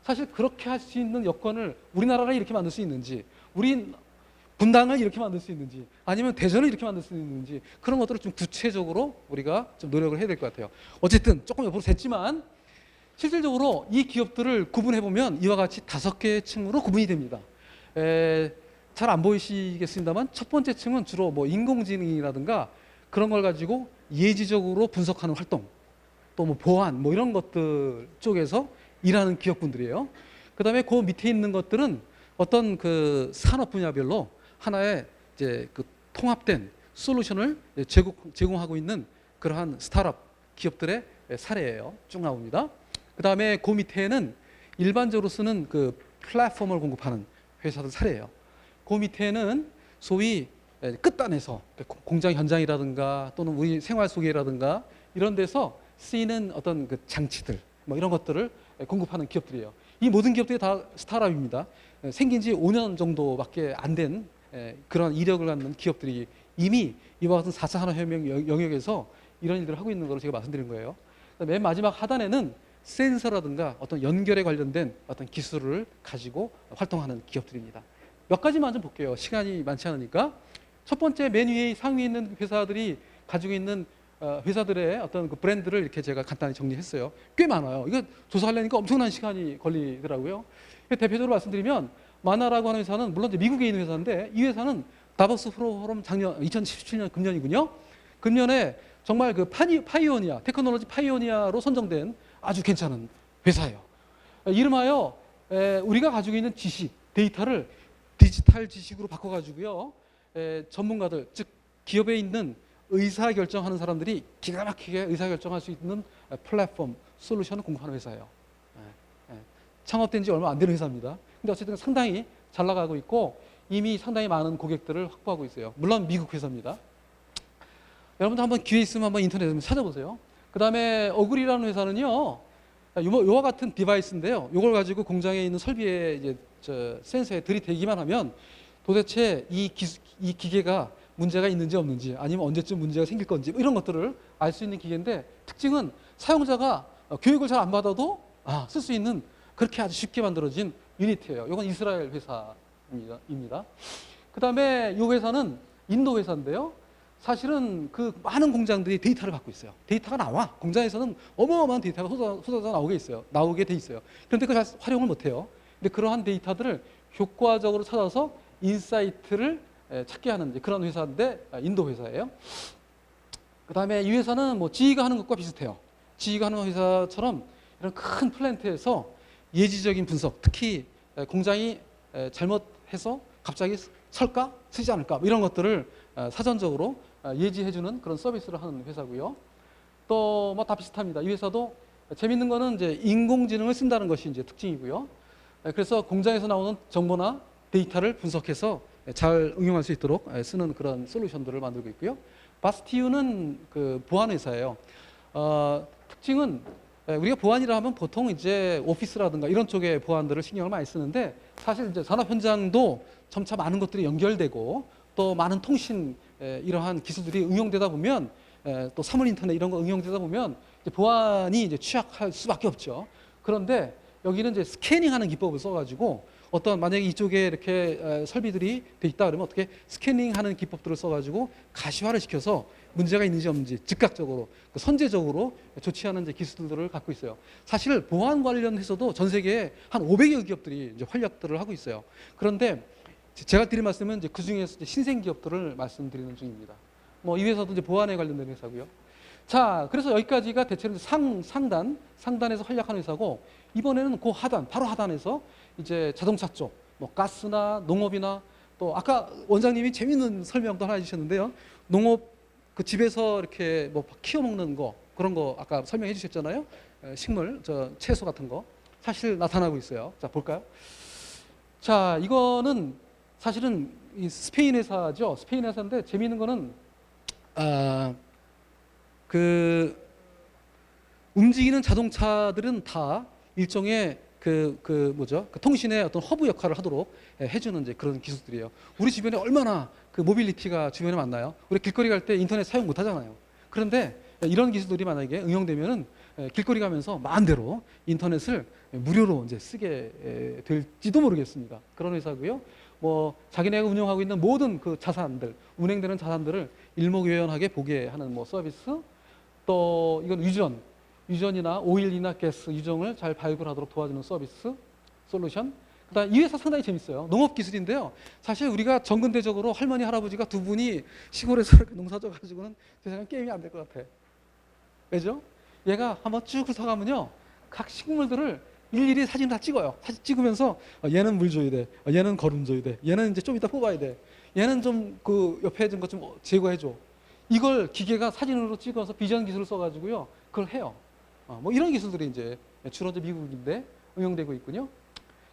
[SPEAKER 1] 사실 그렇게 할 수 있는 여건을 우리나라가 이렇게 만들 수 있는지, 우리 분당을 이렇게 만들 수 있는지, 아니면 대전을 이렇게 만들 수 있는지, 그런 것들을 좀 구체적으로 우리가 좀 노력을 해야 될 것 같아요. 어쨌든 조금 옆으로 샜지만 실질적으로 이 기업들을 구분해 보면 이와 같이 5개의 층으로 구분이 됩니다. 잘 안 보이시겠습니다만 첫 번째 층은 주로 뭐 인공지능이라든가 그런 걸 가지고 예지적으로 분석하는 활동, 또 뭐 보안 뭐 이런 것들 쪽에서 일하는 기업군들이에요. 그다음에 그 밑에 있는 것들은 어떤 그 산업 분야별로 하나의 이제 그 통합된 솔루션을 제공하고 있는 그러한 스타트업 기업들의 사례예요. 쭉 나옵니다. 그다음에 그 밑에는 일반적으로 쓰는 그 플랫폼을 공급하는 회사들 사례예요. 그 밑에는 소위 끝단에서 공장 현장이라든가 또는 우리 생활 속이라든가 이런 데서 쓰이는 어떤 그 장치들 뭐 이런 것들을 공급하는 기업들이에요. 이 모든 기업들이 다 스타트업입니다. 생긴 지 5년 정도밖에 안 된 그런 이력을 갖는 기업들이 이미 이와 같은 4차 산업혁명 영역에서 이런 일들을 하고 있는 걸 제가 말씀드린 거예요. 맨 마지막 하단에는 센서라든가 어떤 연결에 관련된 어떤 기술을 가지고 활동하는 기업들입니다. 몇 가지만 좀 볼게요. 시간이 많지 않으니까. 첫 번째 맨 위에 상위에 있는 회사들이 가지고 있는 회사들의 어떤 그 브랜드를 이렇게 제가 간단히 정리했어요. 꽤 많아요. 이거 조사하려니까 엄청난 시간이 걸리더라고요. 대표적으로 말씀드리면 마나라고 하는 회사는 물론 이제 미국에 있는 회사인데 이 회사는 다보스 포럼 작년 2017년 금년이군요. 금년에 정말 그 파이오니아, 테크놀로지 파이오니아로 선정된 아주 괜찮은 회사예요. 이름하여 우리가 가지고 있는 지식, 데이터를 디지털 지식으로 바꿔가지고요. 전문가들, 즉 기업에 있는 의사결정하는 사람들이 기가 막히게 의사결정할 수 있는 플랫폼, 솔루션을 공급하는 회사예요. 창업된 지 얼마 안 되는 회사입니다. 근데 어쨌든 상당히 잘 나가고 있고 이미 상당히 많은 고객들을 확보하고 있어요. 물론 미국 회사입니다. 여러분들 한번 기회 있으면 한번 인터넷에 찾아보세요. 그 다음에 어글이라는 회사는요, 요와 같은 디바이스인데요. 이걸 가지고 공장에 있는 설비에 이제 센서에 들이대기만 하면 도대체 이 기계가 문제가 있는지 없는지 아니면 언제쯤 문제가 생길 건지 뭐 이런 것들을 알 수 있는 기계인데 특징은 사용자가 교육을 잘 안 받아도 쓸 수 있는 그렇게 아주 쉽게 만들어진 유니트예요. 이건 이스라엘 회사입니다. 그 다음에 이 회사는 인도 회사인데요. 사실은 그 많은 공장들이 데이터를 갖고 있어요. 데이터가 나와. 공장에서는 어마어마한 데이터가 쏟아져 나오게 돼 있어요. 그런데 그걸 잘 활용을 못 해요. 근데 그러한 데이터들을 효과적으로 찾아서 인사이트를 찾게 하는 이제 그런 회사인데 인도 회사예요. 그다음에 이 회사는 뭐 GE가 하는 것과 비슷해요. GE가 하는 회사처럼 이런 큰 플랜트에서 예지적인 분석, 특히 공장이 잘못해서 갑자기 설까? 쓰지 않을까? 뭐 이런 것들을 사전적으로 예지해주는 그런 서비스를 하는 회사고요. 또 뭐 다 비슷합니다. 이 회사도 재밌는 거는 이제 인공지능을 쓴다는 것이 이제 특징이고요. 그래서 공장에서 나오는 정보나 데이터를 분석해서 잘 응용할 수 있도록 쓰는 그런 솔루션들을 만들고 있고요. 바스티유는 그 보안 회사예요. 특징은 우리가 보안이라 하면 보통 이제 오피스라든가 이런 쪽의 보안들을 신경을 많이 쓰는데 사실 이제 산업 현장도 점차 많은 것들이 연결되고 또 많은 통신 이러한 기술들이 응용되다 보면 또 사물 인터넷 이런 거 응용되다 보면 이제 보안이 이제 취약할 수밖에 없죠. 그런데 여기는 이제 스캐닝하는 기법을 써가지고 어떤 만약에 이쪽에 이렇게 설비들이 돼 있다 그러면 어떻게 스캐닝하는 기법들을 써가지고 가시화를 시켜서 문제가 있는지 없는지 즉각적으로 선제적으로 조치하는 이제 기술들을 갖고 있어요. 사실 보안 관련해서도 전 세계에 한 500여 기업들이 이제 활약들을 하고 있어요. 그런데 제가 드릴 말씀은 이제 그 중에서 이제 신생 기업들을 말씀드리는 중입니다. 뭐 이 회사도 이제 보안에 관련된 회사고요. 자, 그래서 여기까지가 대체로 상단에서 활약하는 회사고 이번에는 그 하단, 바로 하단에서 이제 자동차 쪽, 뭐 가스나 농업이나 또 아까 원장님이 재밌는 설명도 하나 해주셨는데요. 농업 그 집에서 이렇게 뭐 키워 먹는 거 그런 거 아까 설명해 주셨잖아요. 식물, 채소 같은 거 사실 나타나고 있어요. 자, 볼까요? 자, 이거는 사실은 이 스페인 회사죠. 스페인 회사인데 재미있는 거는 그 움직이는 자동차들은 다 일종의 그 통신의 어떤 허브 역할을 하도록 해주는 이제 그런 기술들이에요. 우리 주변에 얼마나 그 모빌리티가 주변에 많나요? 우리 길거리 갈 때 인터넷 사용 못 하잖아요. 그런데 이런 기술들이 만약에 응용되면은 길거리 가면서 마음대로 인터넷을 무료로 이제 쓰게 될지도 모르겠습니다. 그런 회사고요. 뭐 자기네가 운영하고 있는 모든 그 자산들, 운행되는 자산들을 일목요연하게 보게 하는 뭐 서비스, 또 이건 유전이나 오일이나 가스 유정을 잘 발굴하도록 도와주는 서비스, 솔루션. 그다음 이 회사 상당히 재밌어요. 농업 기술인데요. 사실 우리가 정근대적으로 할머니 할아버지가 두 분이 시골에서 이렇게 농사져 가지고는 세상에 게임이 안 될 것 같아. 왜죠? 얘가 한번 쭉 훑어가면요, 각 식물들을 일일이 사진을 다 찍어요. 사진 찍으면서 얘는 물 줘야 돼, 얘는 거름 줘야 돼, 얘는 이제 좀 이따 뽑아야 돼, 얘는 좀 그 옆에 좀 것 좀 제거해 줘. 이걸 기계가 사진으로 찍어서 비전 기술을 써가지고요, 그걸 해요. 뭐 이런 기술들이 이제 주로 이제 미국인데 응용되고 있군요.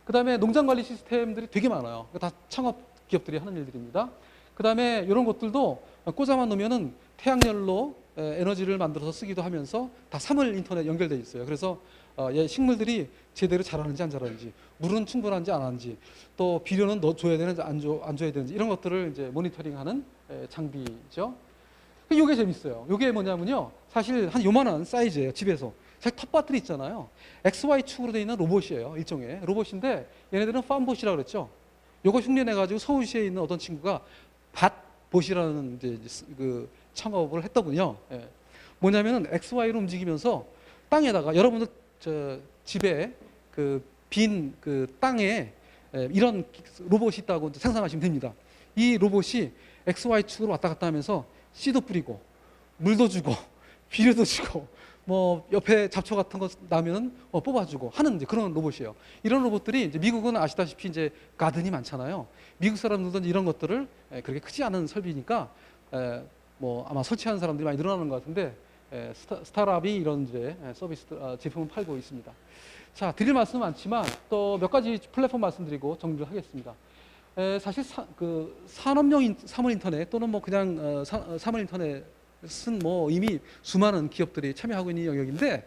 [SPEAKER 1] 그 다음에 농장 관리 시스템들이 되게 많아요. 다 창업 기업들이 하는 일들입니다. 그 다음에 이런 것들도 꽂아만 놓으면은 태양열로 에너지를 만들어서 쓰기도 하면서 다 사물 인터넷 연결되어 있어요. 그래서 식물들이 제대로 자라는지 안 자라는지, 물은 충분한지 안 하는지, 또 비료는 줘야 되는지 안 줘야 되는지 이런 것들을 이제 모니터링하는 장비죠. 이게 재밌어요. 이게 뭐냐면요, 사실 한 요만한 사이즈예요. 집에서 사실 텃밭들이 있잖아요. XY 축으로 되어 있는 로봇이에요. 일종의 로봇인데 얘네들은 팜봇이라고 그랬죠. 요거 흉내내가지고 서울시에 있는 어떤 친구가 밭봇이라는 이제 그 창업을 했더군요. 예. 뭐냐면은 XY로 움직이면서 땅에다가 여러분들 집에 그 빈 그 땅에 이런 로봇이 있다고 상상하시면 됩니다. 이 로봇이 XY 축으로 왔다 갔다 하면서 씨도 뿌리고 물도 주고 비료도 주고 뭐 옆에 잡초 같은 거 나면은 뽑아주고 하는 이제 그런 로봇이에요. 이런 로봇들이 이제 미국은 아시다시피 이제 가든이 많잖아요. 미국 사람들도 이런 것들을 그렇게 크지 않은 설비니까 뭐 아마 설치하는 사람들이 많이 늘어나는 것 같은데 스타트업이 이런 이제 서비스 제품을 팔고 있습니다. 자, 드릴 말씀은 많지만 또 몇 가지 플랫폼 말씀드리고 정리를 하겠습니다. 사실 산업용 사물 인터넷 또는 뭐 그냥 사물 인터넷은 뭐 이미 수많은 기업들이 참여하고 있는 영역인데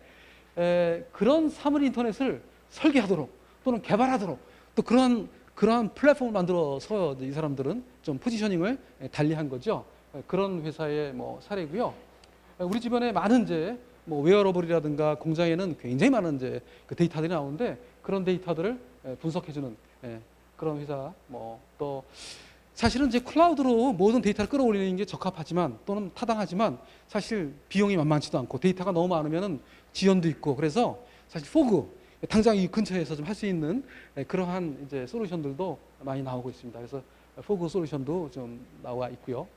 [SPEAKER 1] 그런 사물 인터넷을 설계하도록 또는 개발하도록 또 그러한 플랫폼을 만들어서 이 사람들은 좀 포지셔닝을 달리한 거죠. 그런 회사의 뭐 사례고요. 우리 주변에 많은 이제 뭐 웨어러블이라든가 공장에는 굉장히 많은 이제 그 데이터들이 나오는데 그런 데이터들을 분석해주는 그런 회사. 뭐 또 사실은 이제 클라우드로 모든 데이터를 끌어올리는 게 적합하지만 또는 타당하지만 사실 비용이 만만치도 않고 데이터가 너무 많으면은 지연도 있고 그래서 사실 포그 당장 이 근처에서 좀 할 수 있는 그러한 이제 솔루션들도 많이 나오고 있습니다. 그래서 포그 솔루션도 좀 나와 있고요.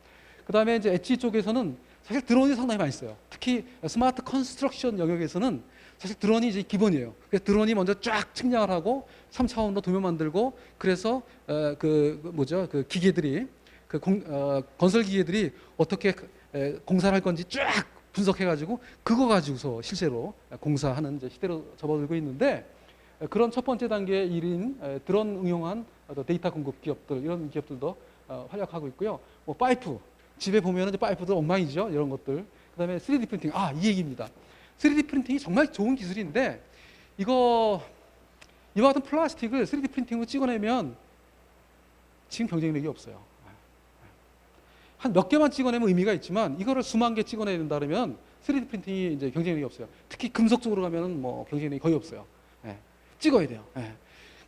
[SPEAKER 1] 그 다음에 이제 엣지 쪽에서는 사실 드론이 상당히 많이 써요. 특히 스마트 컨스트럭션 영역에서는 사실 드론이 이제 기본이에요. 그래서 드론이 먼저 쫙 측량을 하고 3차원으로 도면 만들고 그래서 그 기계들이 건설 기계들이 어떻게 공사를 할 건지 쫙 분석해가지고 그거 가지고서 실제로 공사하는 이제 시대로 접어들고 있는데 그런 첫 번째 단계의 일인 드론 응용한 데이터 공급 기업들 이런 기업들도 활약하고 있고요. 뭐 파이프 집에 보면은 이제 파이프들 엉망이죠. 이런 것들. 그다음에 3D 프린팅 이 얘기입니다. 3D 프린팅이 정말 좋은 기술인데 이와 같은 플라스틱을 3D 프린팅으로 찍어내면 지금 경쟁력이 없어요. 한 몇 개만 찍어내면 의미가 있지만 이거를 수만 개 찍어내야 된다 그러면 3D 프린팅이 이제 경쟁력이 없어요. 특히 금속 쪽으로 가면은 뭐 경쟁력이 거의 없어요. 찍어야 돼요.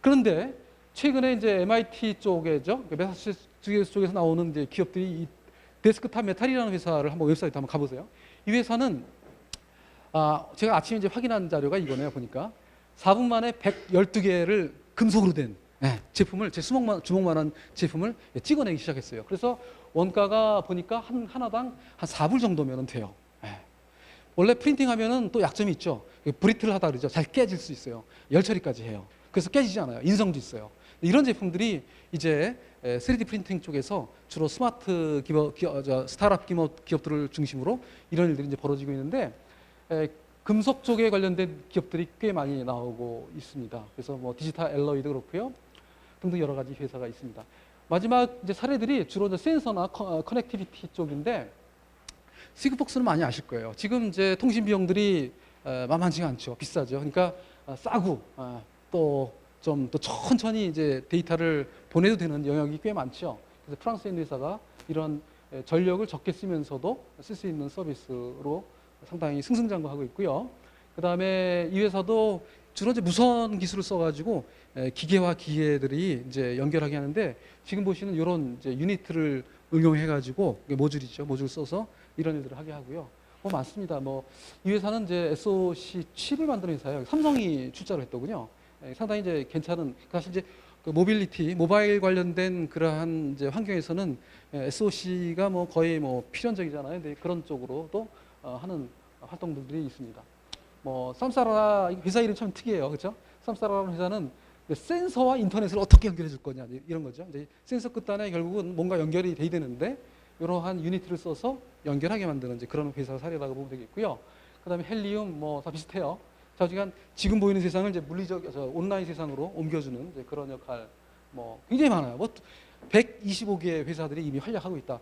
[SPEAKER 1] 그런데 최근에 이제 MIT 쪽에죠, 매사추세츠 쪽에서 나오는 이제 기업들이 이 데스크탑 메탈이라는 회사를 한번 웹사이트 한번 가보세요. 이 회사는 제가 아침에 이제 확인한 자료가 이거네요. 보니까 4분 만에 112개를 금속으로 된 제품을 제 주먹만한 제품을 찍어내기 시작했어요. 그래서 원가가 보니까 하나당 한 4불 정도면 돼요. 원래 프린팅 하면은 또 약점이 있죠. 브리틀하다 그러죠. 잘 깨질 수 있어요. 열 처리까지 해요. 그래서 깨지지 않아요. 인성도 있어요. 이런 제품들이 이제 3D 프린팅 쪽에서 주로 스마트 스타트업 기업들을 중심으로 이런 일들이 이제 벌어지고 있는데 금속 쪽에 관련된 기업들이 꽤 많이 나오고 있습니다. 그래서 뭐 디지털 엘로이도 그렇고요. 등등 여러 가지 회사가 있습니다. 마지막 이제 사례들이 주로 이제 센서나 커넥티비티 쪽인데 시그폭스는 많이 아실 거예요. 지금 이제 통신 비용들이 만만치가 않죠. 비싸죠. 그러니까 싸고 또 천천히 이제 데이터를 보내도 되는 영역이 꽤 많죠. 그래서 프랑스에 있는 회사가 이런 전력을 적게 쓰면서도 쓸 수 있는 서비스로 상당히 승승장구하고 있고요. 그 다음에 이 회사도 주로 이제 무선 기술을 써가지고 기계와 기계들이 이제 연결하게 하는데 지금 보시는 이런 이제 유니트를 응용해가지고 모듈이죠. 모듈 써서 이런 일들을 하게 하고요. 뭐 많습니다. 뭐 이 회사는 이제 SoC 칩을 만드는 회사예요. 삼성이 출자를 했더군요. 상당히 이제 괜찮은 사실 이제 그 모바일 관련된 그러한 이제 환경에서는 SoC가 뭐 거의 뭐 필연적이잖아요. 근데 그런 쪽으로도 하는 활동들이 있습니다. 뭐 쌈싸라 회사 이름 참 특이해요, 그렇죠? 쌈싸라라는 회사는 센서와 인터넷을 어떻게 연결해 줄 거냐 이런 거죠. 이제 센서 끝단에 결국은 뭔가 연결이 돼야 되는데 이러한 유니트를 써서 연결하게 만드는 이제 그런 회사 사례라고 보면 되겠고요. 그다음에 헬리움 뭐 다 비슷해요. 좌지간 지금 보이는 세상을 이제 온라인 세상으로 옮겨주는 이제 그런 역할 뭐 굉장히 많아요. 뭐 125개의 회사들이 이미 활약하고 있다.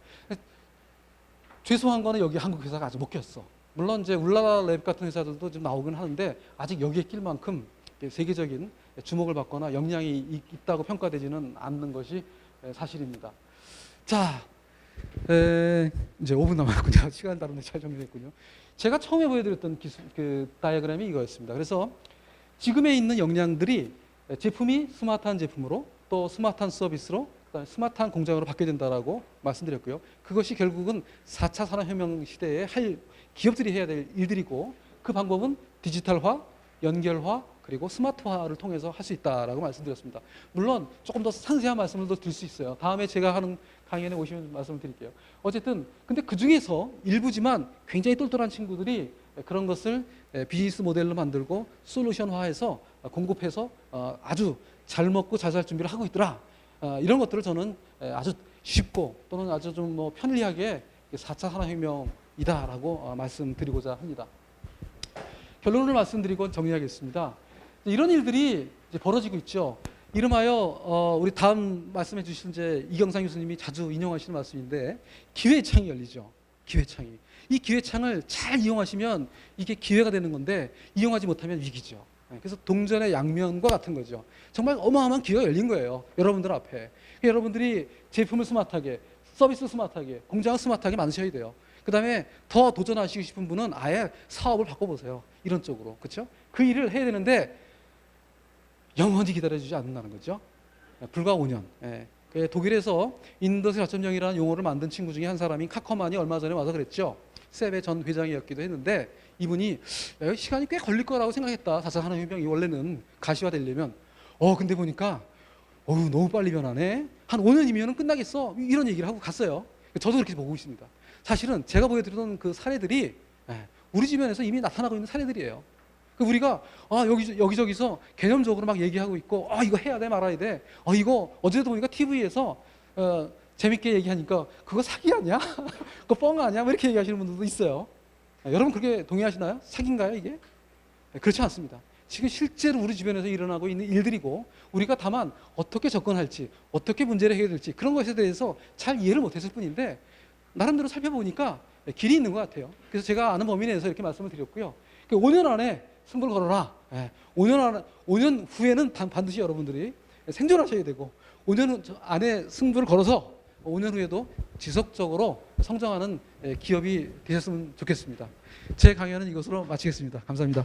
[SPEAKER 1] 죄송한 거는 여기 한국 회사가 아직 못 꼈어. 물론 이제 울라라랩 같은 회사들도 좀 나오긴 하는데 아직 여기에 낄 만큼 세계적인 주목을 받거나 역량이 있다고 평가되지는 않는 것이 사실입니다. 자, 이제 5분 남았군요. 시간 다른데 잘 정리했군요. 제가 처음에 보여드렸던 그 다이어그램이 이거였습니다. 그래서 지금에 있는 역량들이 제품이 스마트한 제품으로 또 스마트한 서비스로 스마트한 공장으로 바뀌어야 된다라고 말씀드렸고요. 그것이 결국은 4차 산업혁명 시대에 기업들이 해야 될 일들이고 그 방법은 디지털화, 연결화, 그리고 스마트화를 통해서 할 수 있다라고 말씀드렸습니다. 물론 조금 더 상세한 말씀을 더 드릴 수 있어요. 다음에 제가 하는 강연에 오시면 말씀을 드릴게요. 어쨌든 근데 그 중에서 일부지만 굉장히 똘똘한 친구들이 그런 것을 비즈니스 모델로 만들고 솔루션화해서 공급해서 아주 잘 먹고 잘 살 준비를 하고 있더라. 이런 것들을 저는 아주 쉽고 또는 아주 좀 뭐 편리하게 4차 산업혁명이다라고 말씀드리고자 합니다. 결론을 말씀드리고 정리하겠습니다. 이런 일들이 이제 벌어지고 있죠. 이름하여 우리 다음 말씀해 주신 이제 이경상 교수님이 자주 인용하시는 말씀인데 기회창이 열리죠. 기회창이. 이 기회창을 잘 이용하시면 이게 기회가 되는 건데 이용하지 못하면 위기죠. 그래서 동전의 양면과 같은 거죠. 정말 어마어마한 기회가 열린 거예요. 여러분들 앞에. 여러분들이 제품을 스마트하게, 서비스 스마트하게, 공장을 스마트하게 만드셔야 돼요. 그 다음에 더 도전하시고 싶은 분은 아예 사업을 바꿔보세요. 이런 쪽으로. 그렇죠? 그 일을 해야 되는데 영원히 기다려주지 않는다는 거죠. 불과 5년. 독일에서 인더스트리 4.0이라는 용어를 만든 친구 중에 한 사람이 카커만이 얼마 전에 와서 그랬죠. 셉의 전 회장이었기도 했는데 이분이 시간이 꽤 걸릴 거라고 생각했다. 4차 산업혁명이 원래는 가시화되려면. 근데 보니까 어휴, 너무 빨리 변하네. 한 5년이면 끝나겠어. 이런 얘기를 하고 갔어요. 저도 그렇게 보고 있습니다. 사실은 제가 보여드리던 그 사례들이 우리 주변에서 이미 나타나고 있는 사례들이에요. 우리가 여기저기서 개념적으로 막 얘기하고 있고 이거 해야 돼 말아야 돼. 이거 어제도 보니까 TV에서 재밌게 얘기하니까 그거 사기 아니야? 그거 뻥 아니야? 뭐 이렇게 얘기하시는 분들도 있어요. 여러분 그렇게 동의하시나요? 사기인가요 이게? 그렇지 않습니다. 지금 실제로 우리 주변에서 일어나고 있는 일들이고 우리가 다만 어떻게 접근할지 어떻게 문제를 해결될지 그런 것에 대해서 잘 이해를 못했을 뿐인데 나름대로 살펴보니까 길이 있는 것 같아요. 그래서 제가 아는 범위 내에서 이렇게 말씀을 드렸고요. 5년 안에 승부를 걸어라. 5년 후에는 반드시 여러분들이 생존하셔야 되고 5년 안에 승부를 걸어서 5년 후에도 지속적으로 성장하는 기업이 되셨으면 좋겠습니다. 제 강연은 이것으로 마치겠습니다. 감사합니다.